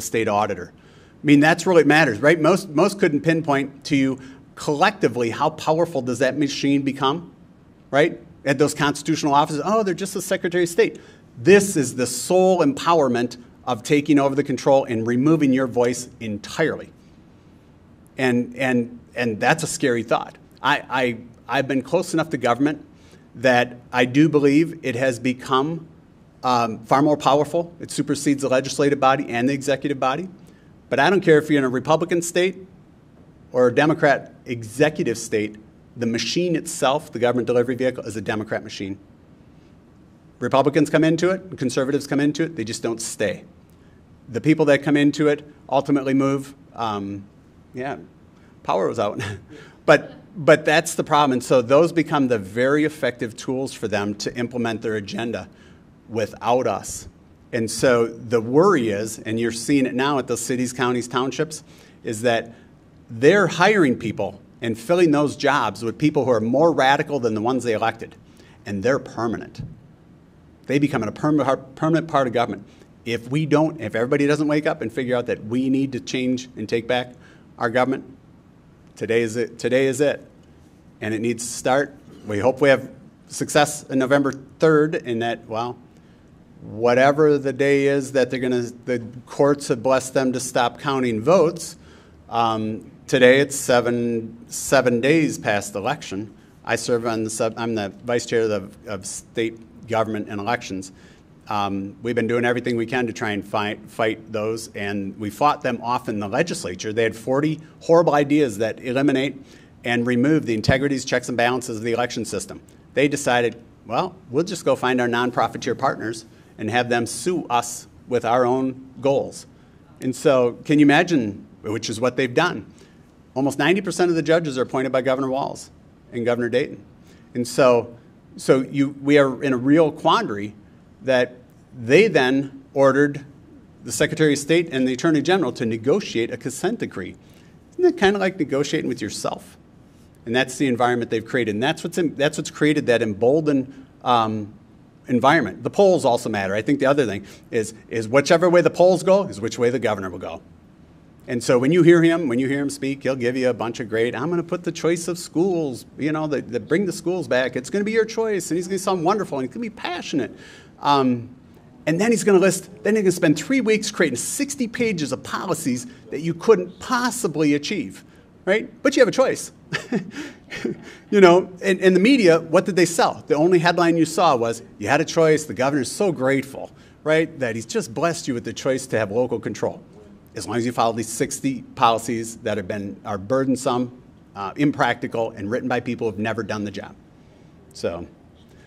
state auditor. I mean, that's really what matters, right? Most couldn't pinpoint to you collectively how powerful does that machine become, right? At those constitutional offices, oh, they're just the Secretary of State. This is the sole empowerment of taking over the control and removing your voice entirely. And that's a scary thought. I've been close enough to government that I do believe it has become far more powerful. It supersedes the legislative body and the executive body. But I don't care if you're in a Republican state or a Democrat executive state, the machine itself, the government delivery vehicle, is a Democrat machine. Republicans come into it, conservatives come into it, they just don't stay. The people that come into it ultimately move. Yeah, power was out. But that's the problem. And so those become the very effective tools for them to implement their agenda without us. And so the worry is, and you're seeing it now at the cities, counties, townships, is that they're hiring people and filling those jobs with people who are more radical than the ones they elected. And they're permanent. They become a permanent part of government. If everybody doesn't wake up and figure out that we need to change and take back our government, today is it. And it needs to start. We hope we have success on November 3rd in that, well, whatever the day is that the courts have blessed them to stop counting votes. Today it's seven days past election. I serve on I'm the vice chair of state government and elections. We've been doing everything we can to try and fight those, and we fought them off in the legislature. They had 40 horrible ideas that eliminate and remove the integrities, checks, and balances of the election system. They decided, well, we'll just go find our non-profiteer partners and have them sue us with our own goals. And so can you imagine, which is what they've done. Almost 90% of the judges are appointed by Governor Walz and Governor Dayton. And so we are in a real quandary that they then ordered the Secretary of State and the Attorney General to negotiate a consent decree. Isn't that kind of like negotiating with yourself? And that's the environment they've created. And that's what's created that emboldened environment. The polls also matter. I think the other thing is whichever way the polls go is which way the governor will go. And so when you hear him speak, he'll give you a bunch of great, I'm going to put the choice of schools, that bring the schools back. It's going to be your choice. And he's going to sound wonderful. And he's going to be passionate. And And then he's going to spend 3 weeks creating 60 pages of policies that you couldn't possibly achieve, right? But you have a choice. You know, and the media, what did they sell? The only headline you saw was, you had a choice, the governor's so grateful, right, that he's just blessed you with the choice to have local control. As long as you follow these 60 policies that are burdensome, impractical, and written by people who have never done the job.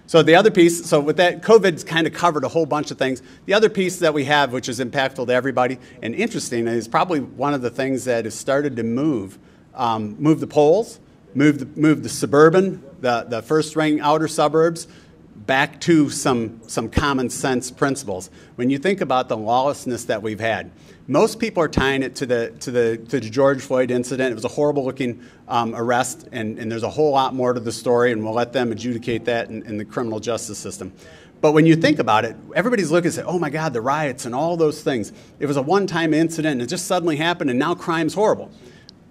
So the other piece, so with that, COVID's kind of covered a whole bunch of things. The other piece that we have, which is impactful to everybody, and interesting, is probably one of the things that has started to move the polls, move the suburban, the first-ring outer suburbs, back to some common sense principles. When you think about the lawlessness that we've had, most people are tying it to the George Floyd incident. It was a horrible-looking arrest, and there's a whole lot more to the story, and we'll let them adjudicate that in the criminal justice system. But when you think about it, everybody's looking and say, oh my God, the riots and all those things. It was a one-time incident, and it just suddenly happened, and now crime's horrible.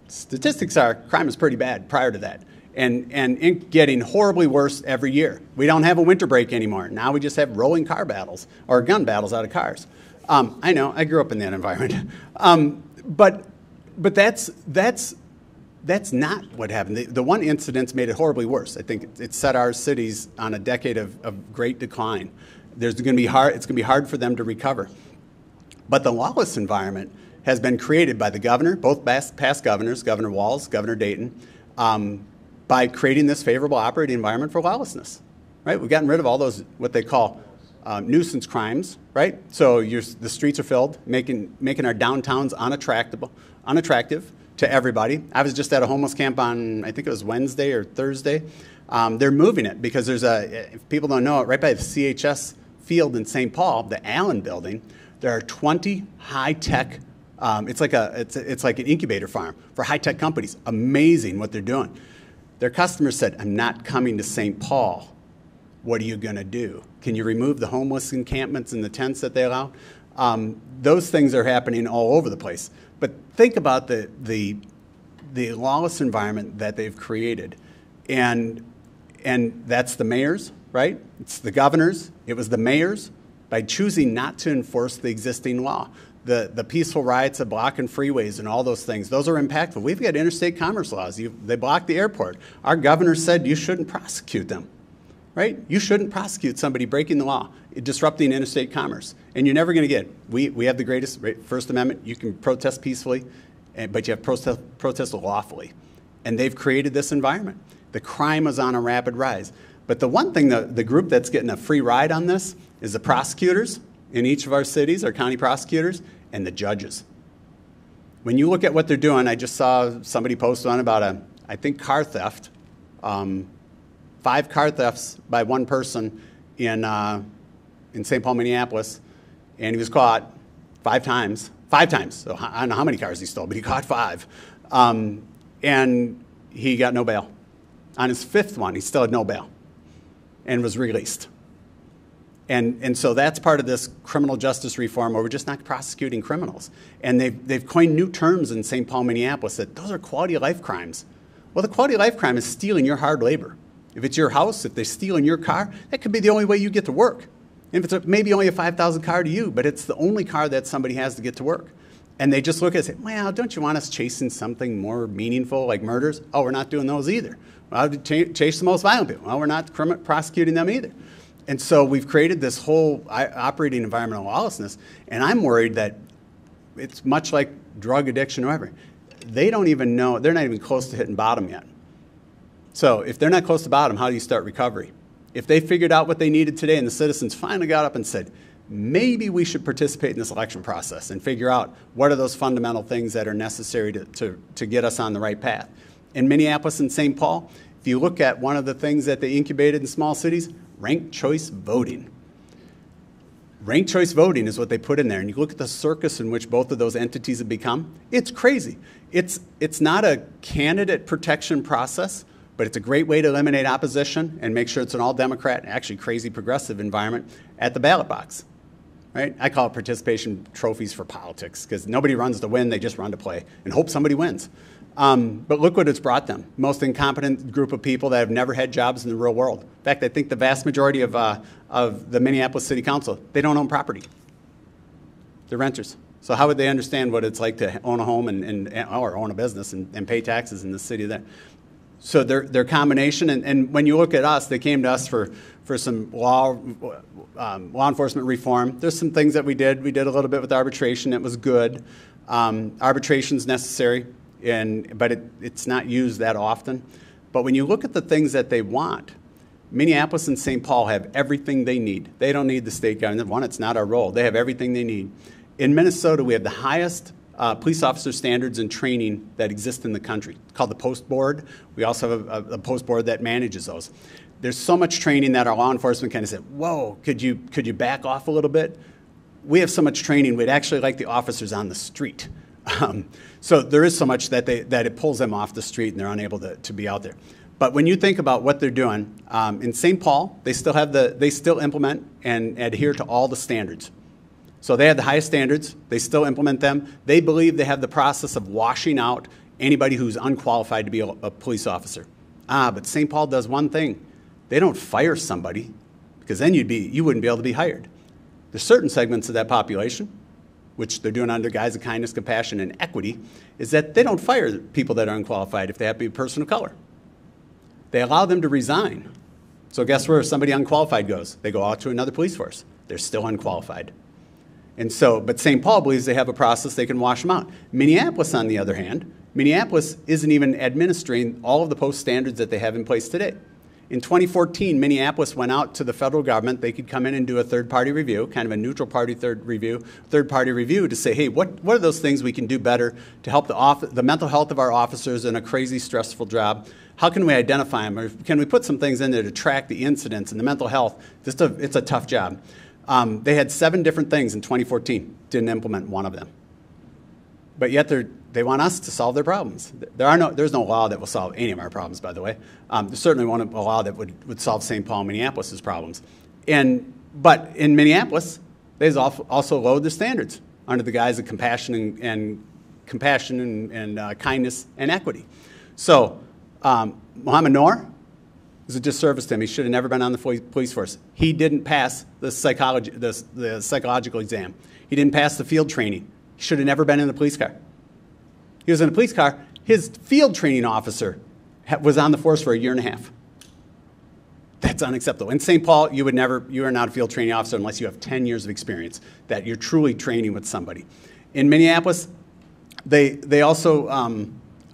Statistics are crime is pretty bad prior to that, and getting horribly worse every year. We don't have a winter break anymore. Now we just have rolling car battles or gun battles out of cars. I know, I grew up in that environment. But that's not what happened. The one incident's made it horribly worse. I think it set our cities on a decade of great decline. It's going to be hard for them to recover. But the lawless environment has been created by the governor, both past governors, Governor Walz, Governor Dayton, by creating this favorable operating environment for lawlessness, right? We've gotten rid of all those, what they call nuisance crimes, right? So the streets are filled, making our downtowns unattractive to everybody. I was just at a homeless camp on, I think it was Wednesday or Thursday. They're moving it because there's if people don't know it, right by the CHS field in St. Paul, the Allen building, there are 20 high-tech, it's like an incubator farm for high-tech companies. Amazing what they're doing. Their customers said, I'm not coming to St. Paul. What are you going to do? Can you remove the homeless encampments and the tents that they allow? Those things are happening all over the place. But think about the lawless environment that they've created. And that's the mayors, right? It's the governors. It was the mayors by choosing not to enforce the existing law. The peaceful riots of blocking freeways and all those things, those are impactful. We've got interstate commerce laws. They block the airport. Our governor said you shouldn't prosecute them. Right? You shouldn't prosecute somebody breaking the law, disrupting interstate commerce. And you're never going to get it. We have the greatest First Amendment. You can protest peacefully, but you have protest lawfully. And they've created this environment. The crime is on a rapid rise. But the one thing, the group that's getting a free ride on this is the prosecutors in each of our cities, our county prosecutors, and the judges. When you look at what they're doing, I just saw somebody post on about I think, car theft. 5 car thefts by one person in St. Paul, Minneapolis, and he was caught 5 times. 5 times. So I don't know how many cars he stole, but he caught 5. And he got no bail. On his 5th one, he still had no bail and was released. And so that's part of this criminal justice reform where we're just not prosecuting criminals. And they've coined new terms in St. Paul, Minneapolis that those are quality of life crimes. Well, the quality of life crime is stealing your hard labor. If it's your house, if they're stealing your car, that could be the only way you get to work. If it's maybe only a $5,000 car to you, but it's the only car that somebody has to get to work. And they just look at it and say, well, don't you want us chasing something more meaningful like murders? Oh, we're not doing those either. Well, chase the most violent people. Well, we're not prosecuting them either. And so we've created this whole operating environment of lawlessness, and I'm worried that it's much like drug addiction or whatever. They don't even know, they're not even close to hitting bottom yet. So if they're not close to bottom, how do you start recovery? If they figured out what they needed today and the citizens finally got up and said, maybe we should participate in this election process and figure out what are those fundamental things that are necessary to get us on the right path. In Minneapolis and St. Paul, if you look at one of the things that they incubated in small cities, ranked choice voting. Ranked choice voting is what they put in there. And you look at the circus in which both of those entities have become, it's crazy. It's not a candidate protection process, but it's a great way to eliminate opposition and make sure it's an all-Democrat, actually crazy progressive environment at the ballot box. Right? I call it participation trophies for politics because nobody runs to win, they just run to play and hope somebody wins. But look what it's brought them. Most incompetent group of people that have never had jobs in the real world. In fact, I think the vast majority of the Minneapolis City Council, they don't own property. They're renters. So how would they understand what it's like to own a home or own a business and pay taxes in the city there? So their combination, and when you look at us, they came to us for some law enforcement reform. There's some things that we did. We did a little bit with arbitration. It was good. Arbitration's necessary, but it's not used that often. But when you look at the things that they want, Minneapolis and St. Paul have everything they need. They don't need the state government. One, it's not our role. They have everything they need. In Minnesota, we have the highest police officer standards and training that exist in the country. It's called the Post Board. We also have a Post Board that manages those. There's so much training that our law enforcement kind of said, whoa, could you back off a little bit? We have so much training, we'd actually like the officers on the street. So there is so much that it pulls them off the street and they're unable to be out there. But when you think about what they're doing, in St. Paul, they still implement and adhere to all the standards. So they have the highest standards. They still implement them. They believe they have the process of washing out anybody who's unqualified to be a police officer. But St. Paul does one thing. They don't fire somebody, because then you wouldn't be able to be hired. There's certain segments of that population, which they're doing under guise of kindness, compassion, and equity, is that they don't fire people that are unqualified if they have to be a person of color. They allow them to resign. So guess where somebody unqualified goes? They go out to another police force. They're still unqualified. And so, but St. Paul believes they have a process they can wash them out. Minneapolis, on the other hand, Minneapolis isn't even administering all of the post standards that they have in place today. In 2014, Minneapolis went out to the federal government. They could come in and do a third-party review, kind of a neutral party third-party review to say, hey, what are those things we can do better to help the mental health of our officers in a crazy, stressful job? How can we identify them? Or can we put some things in there to track the incidents and the mental health? It's a tough job. They had 7 different things in 2014, didn't implement one of them. But yet they want us to solve their problems. There's no law that will solve any of our problems, by the way. There's certainly a law that would solve St. Paul and Minneapolis' problems. But in Minneapolis, they also lowered their standards under the guise of compassion and kindness and equity. So Mohammed Noor, is a disservice to him. He should have never been on the police force. He didn't pass the psychological exam. He didn't pass the field training. He should have never been in the police car. He was in a police car. His field training officer was on the force for 1.5 years. That's unacceptable. In St. Paul, you are not a field training officer unless you have 10 years of experience, that you're truly training with somebody. In Minneapolis, they also,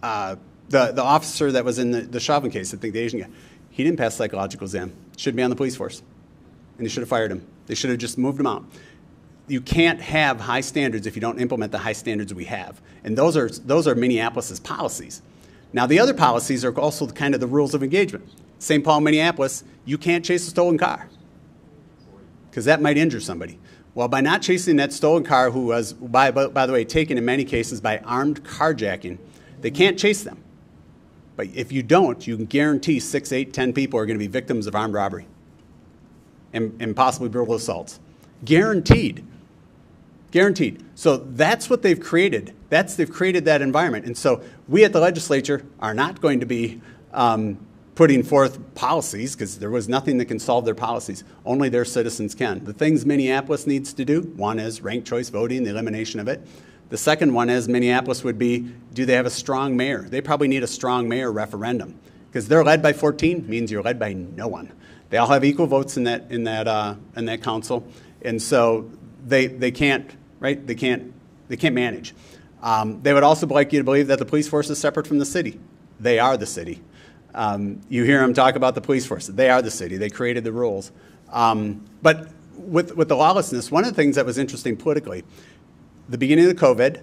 the officer that was in the Chauvin case, I think the Asian guy, he didn't pass the psychological exam. Should be on the police force. And they should have fired him. They should have just moved him out. You can't have high standards if you don't implement the high standards we have. And those are Minneapolis's policies. Now, the other policies are also kind of the rules of engagement. St. Paul, Minneapolis, you can't chase a stolen car because that might injure somebody. Well, by not chasing that stolen car, who was, by the way, taken in many cases by armed carjacking, they can't chase them. But if you don't, you can guarantee 6, 8, 10 people are going to be victims of armed robbery and possibly brutal assaults. Guaranteed. Guaranteed. So that's what they've created. They've created that environment. And so we at the legislature are not going to be putting forth policies, because there was nothing that can solve their policies. Only their citizens can. The things Minneapolis needs to do, one is ranked choice voting, the elimination of it. The second one is Minneapolis would be, do they have a strong mayor? They probably need a strong mayor referendum, because they're led by 14 means you're led by no one. They all have equal votes in that council, and so they can't, right? They can't manage. They would also like you to believe that the police force is separate from the city. They are the city. You hear them talk about the police force. They are the city. They created the rules. But with the lawlessness, one of the things that was interesting politically, the beginning of the COVID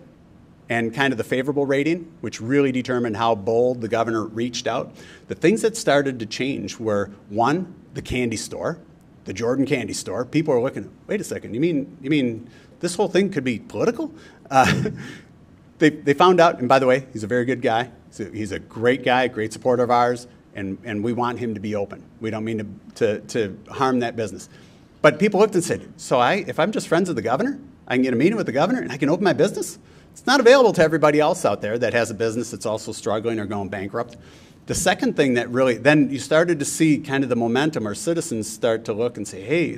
and kind of the favorable rating, which really determined how bold the governor reached out, the things that started to change were, one, the candy store, the Jordan candy store. People are looking, wait a second, you mean this whole thing could be political? They found out, and by the way, he's a very good guy. He's a great guy, great supporter of ours, and we want him to be open. We don't mean to harm that business. But people looked and said, so if I'm just friends with the governor, I can get a meeting with the governor and I can open my business? It's not available to everybody else out there that has a business that's also struggling or going bankrupt. The second thing that really, then you started to see kind of the momentum, or citizens start to look and say, hey,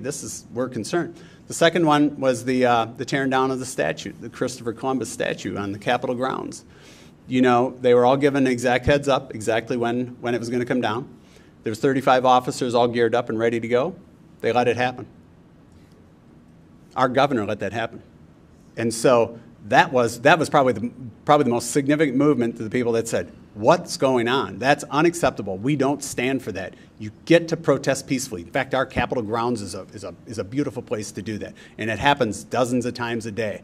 we're concerned. The second one was the tearing down of the statue, the Christopher Columbus statue on the Capitol grounds. You know, they were all given an exact heads up exactly when it was going to come down. There was 35 officers all geared up and ready to go. They let it happen. Our governor let that happen. And so that was probably the most significant movement to the people that said, what's going on? That's unacceptable. We don't stand for that. You get to protest peacefully. In fact, our Capitol grounds is a beautiful place to do that. And it happens dozens of times a day.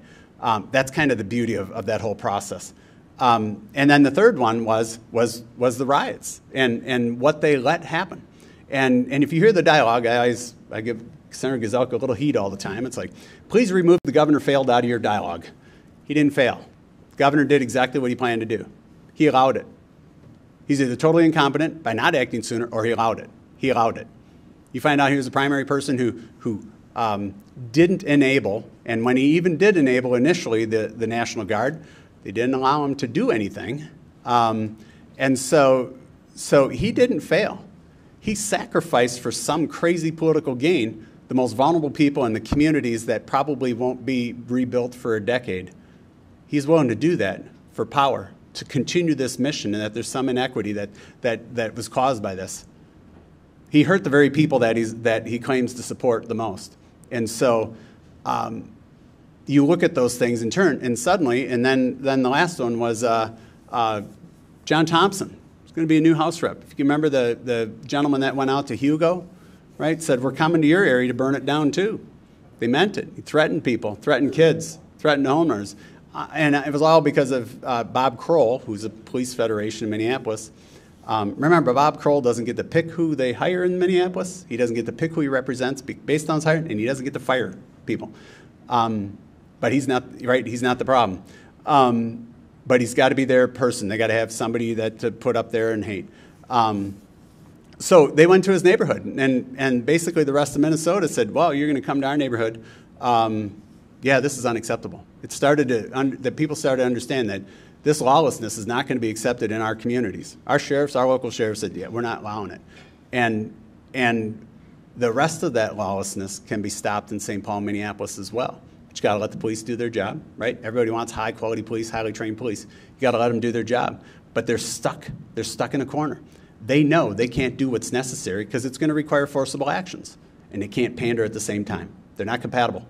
That's kind of the beauty of that whole process. And then the third one was the riots and what they let happen. And if you hear the dialogue, I give Senator Gazelka a little heat all the time. It's like, please remove the governor failed out of your dialogue. He didn't fail. The governor did exactly what he planned to do. He allowed it. He's either totally incompetent by not acting sooner, or he allowed it. He allowed it. You find out he was the primary person who didn't enable, and when he even did enable initially the National Guard, they didn't allow him to do anything. And so he didn't fail. He sacrificed for some crazy political gain the most vulnerable people in the communities that probably won't be rebuilt for a decade. He's willing to do that for power, to continue this mission, and that there's some inequity that was caused by this. He hurt the very people that he claims to support the most. And so you look at those things in turn, and suddenly, and then the last one was John Thompson. It's going to be a new House rep. If you can remember the gentleman that went out to Hugo, right, said, we're coming to your area to burn it down too. They meant it. He threatened people, threatened kids, threatened homeowners. And it was all because of Bob Kroll, who's a police federation in Minneapolis. Remember, Bob Kroll doesn't get to pick who they hire in Minneapolis. He doesn't get to pick who he represents based on his hiring, and he doesn't get to fire people. But he's not, right, he's not the problem. But he's got to be their person. They got to have somebody to put up there and hate. So they went to his neighborhood, and basically the rest of Minnesota said, well, you're going to come to our neighborhood. Yeah, this is unacceptable. It started that people started to understand that this lawlessness is not going to be accepted in our communities. Our sheriffs, our local sheriffs said, yeah, we're not allowing it. And the rest of that lawlessness can be stopped in St. Paul, Minneapolis as well. But you got to let the police do their job, right? Everybody wants high-quality police, highly trained police. You got to let them do their job. But they're stuck. They're stuck in a corner. They know they can't do what's necessary because it's going to require forcible actions. And they can't pander at the same time. They're not compatible.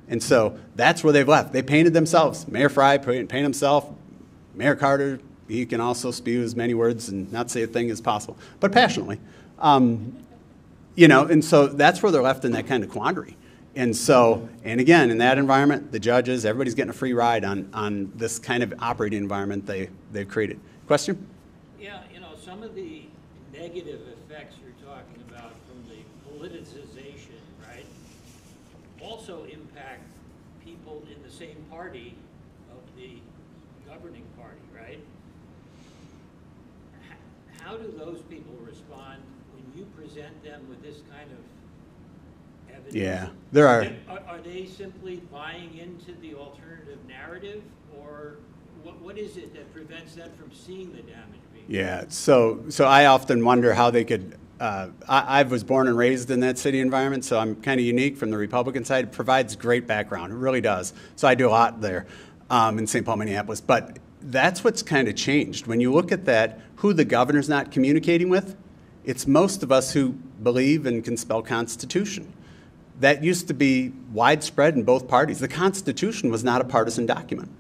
And so that's where they've left. They painted themselves. Mayor Fry painted himself. Mayor Carter, he can also spew as many words and not say a thing as possible, but passionately. You know, and so that's where they're left in that kind of quandary. And so, and again, in that environment, the judges, everybody's getting a free ride on this kind of operating environment they've created. Question? Yeah, you know, some of the negative effects you're talking about from the politicization, right, also impact people in the same party of the governing party, right? How do those people respond when you present them with this kind of evidence? Yeah, there are. Are they simply buying into the alternative narrative, or what is it that prevents them from seeing the damage being done? Yeah, so I often wonder how they could. I was born and raised in that city environment, so I'm kind of unique from the Republican side. It provides great background. It really does. So I do a lot there in St. Paul, Minneapolis. But that's what's kind of changed. When you look at that, who the governor's not communicating with, it's most of us who believe and can spell Constitution. That used to be widespread in both parties. The Constitution was not a partisan document,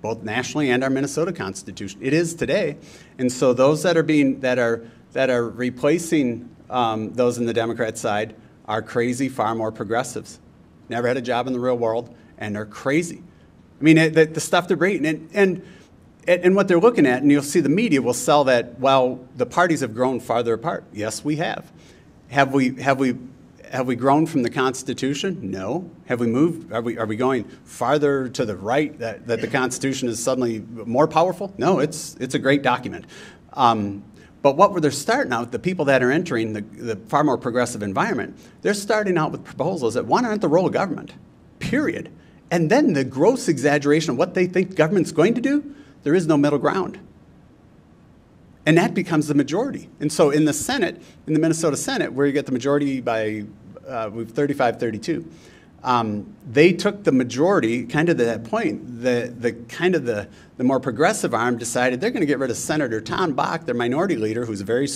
both nationally and our Minnesota Constitution. It is today. And so those that are replacing those in the Democrat side are crazy, far more progressives. Never had a job in the real world, and they're crazy. I mean, the stuff they're bringing, and what they're looking at, and you'll see the media will sell that, well, the parties have grown farther apart. Yes, we have. Have we grown from the Constitution? No. Have we moved? Are we going farther to the right that the Constitution is suddenly more powerful? No, it's a great document. But what they're starting out, the people that are entering the far more progressive environment, they're starting out with proposals that, one, aren't the role of government, period, And then the gross exaggeration of what they think government's going to do, there is no middle ground. And that becomes the majority. And so in the Senate, in the Minnesota Senate, where you get the majority by 35-32, they took the majority, kind of to that point, the more progressive arm decided they're going to get rid of Senator Tom Bach, their minority leader, who's very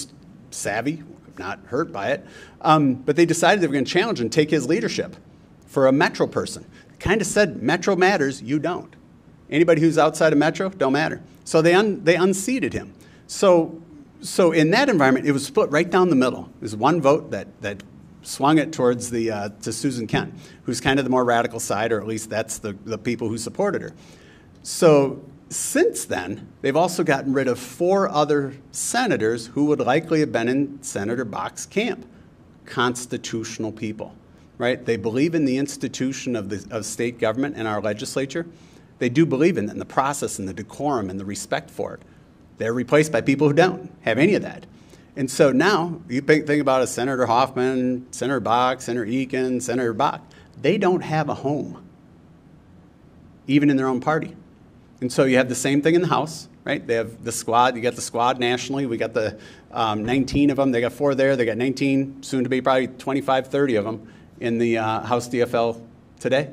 savvy, not hurt by it, but they decided they were going to challenge and take his leadership for a Metro person. Kind of said, Metro matters, you don't. Anybody who's outside of Metro, don't matter. So they unseated him. So in that environment, it was split right down the middle. There's one vote that swung it towards to Susan Kent, who's kind of the more radical side, or at least that's the people who supported her. So since then, they've also gotten rid of 4 other senators who would likely have been in Senator Bach's camp, constitutional people, right? They believe in the institution of state government and our legislature. They do believe in it, and the process and the decorum and the respect for it. They're replaced by people who don't have any of that. And so now, you think about a Senator Hoffman, Senator Bach, Senator Eakin, Senator Bach. They don't have a home, even in their own party. And so you have the same thing in the House, right? They have the squad. You got the squad nationally. We got the 19 of them. They got 4 there. They got 19, soon to be probably 25, 30 of them in the House DFL today.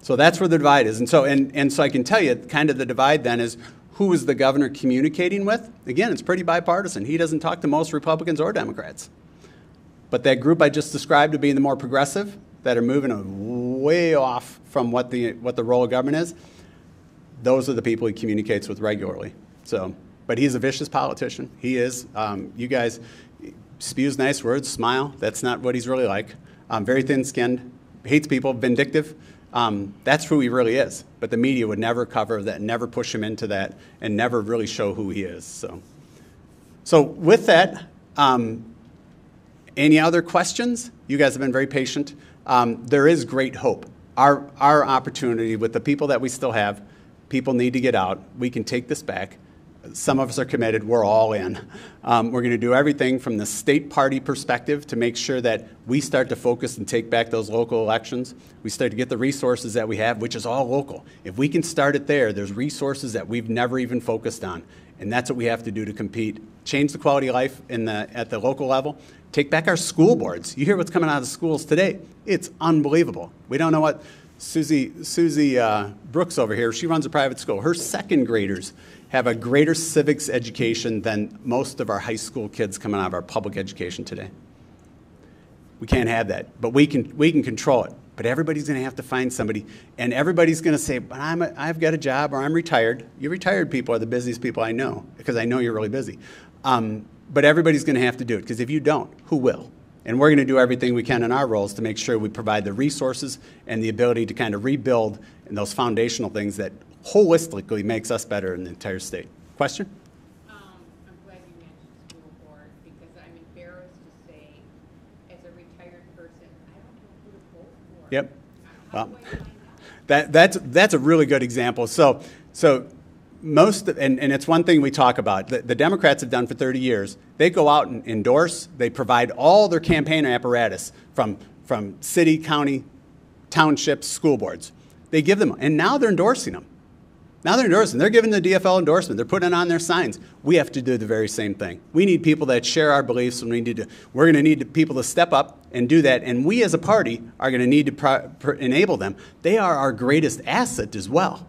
So that's where the divide is. And so I can tell you, kind of the divide then is, who is the governor communicating with? Again, it's pretty bipartisan. He doesn't talk to most Republicans or Democrats. But that group I just described to being the more progressive, that are moving way off from what the role of government is, those are the people he communicates with regularly. So, but he's a vicious politician. He is. You guys, spews nice words, smile. That's not what he's really like. Very thin-skinned, hates people, vindictive. That's who he really is. But the media would never cover that, never push him into that, and never really show who he is. So with that, any other questions? You guys have been very patient. There is great hope. Our opportunity with the people that we still have, people need to get out. We can take this back. Some of us are committed. We're all in. We're going to do everything from the state party perspective to make sure that we start to focus and take back those local elections. We start to get the resources that we have, which is all local. If we can start it there, there's resources that we've never even focused on. And that's what we have to do to compete. Change the quality of life at the local level. Take back our school boards. You hear what's coming out of the schools today. It's unbelievable. We don't know what Susie Brooks over here, she runs a private school. Her second graders have a greater civics education than most of our high school kids coming out of our public education today. We can't have that, but we can control it. But everybody's going to have to find somebody, and everybody's going to say, but I've got a job, or I'm retired. You retired people are the busiest people I know, because I know you're really busy. But everybody's going to have to do it, because if you don't, who will? And we're going to do everything we can in our roles to make sure we provide the resources and the ability to kind of rebuild and those foundational things that holistically makes us better in the entire state. Question? I'm glad you mentioned school board, because I'm embarrassed to say, as a retired person, I don't know who to vote for. Yep. How do I find out? That's a really good example. So most, and it's one thing we talk about, the Democrats have done for 30 years. They go out and endorse, they provide all their campaign apparatus from city, county, townships, school boards. They give them, and now they're endorsing them. Now they're endorsing. They're giving the DFL endorsement. They're putting it on their signs. We have to do the very same thing. We need people that share our beliefs, and we're going to need people to step up and do that. And we as a party are going to need to enable them. They are our greatest asset as well.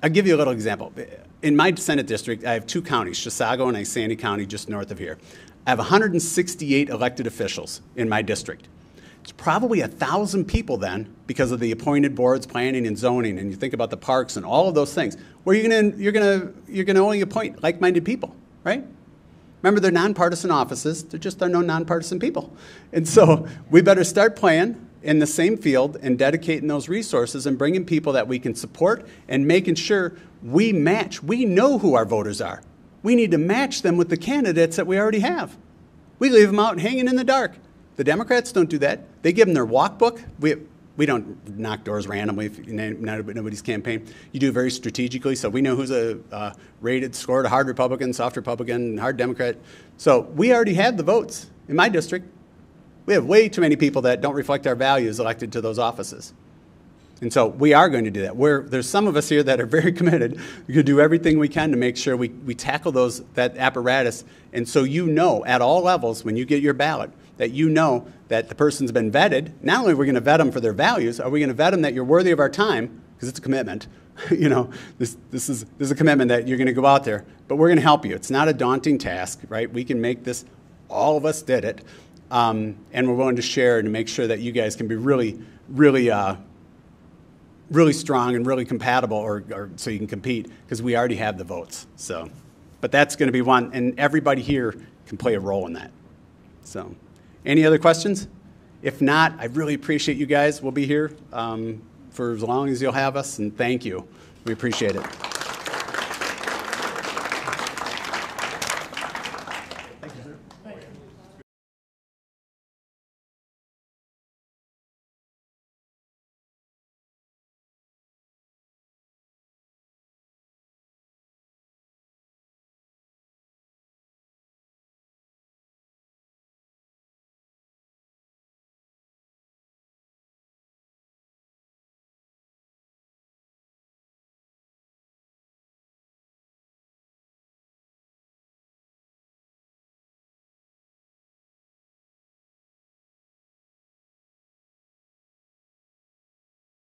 I'll give you a little example. In my Senate district, I have 2 counties, Chisago and Isanti County, just north of here. I have 168 elected officials in my district. It's probably 1,000 people then, because of the appointed boards, planning and zoning, and you think about the parks and all of those things, where you're gonna only appoint like-minded people, right? Remember, they're nonpartisan offices. There just are no nonpartisan people. And so we better start playing in the same field and dedicating those resources and bringing people that we can support and making sure we match. We know who our voters are. We need to match them with the candidates that we already have. We leave them out hanging in the dark. The Democrats don't do that. They give them their walk book. We don't knock doors randomly if nobody's campaign. You do it very strategically, so we know who's scored a hard Republican, soft Republican, hard Democrat. So we already have the votes in my district. We have way too many people that don't reflect our values elected to those offices. And so we are going to do that. There's some of us here that are very committed. We're going to do everything we can to make sure we tackle that apparatus. And so you know at all levels when you get your ballot that you know that the person's been vetted. Not only are we going to vet them for their values, are we going to vet them that you're worthy of our time, because it's a commitment. You know, this is a commitment that you're going to go out there. But we're going to help you. It's not a daunting task, right? We can make this. All of us did it. And we're willing to share and to make sure that you guys can be really, really really strong and really compatible, or so you can compete, because we already have the votes. So, but that's going to be one, and everybody here can play a role in that. So, any other questions? If not, I really appreciate you guys. We'll be here for as long as you'll have us, and thank you. We appreciate it.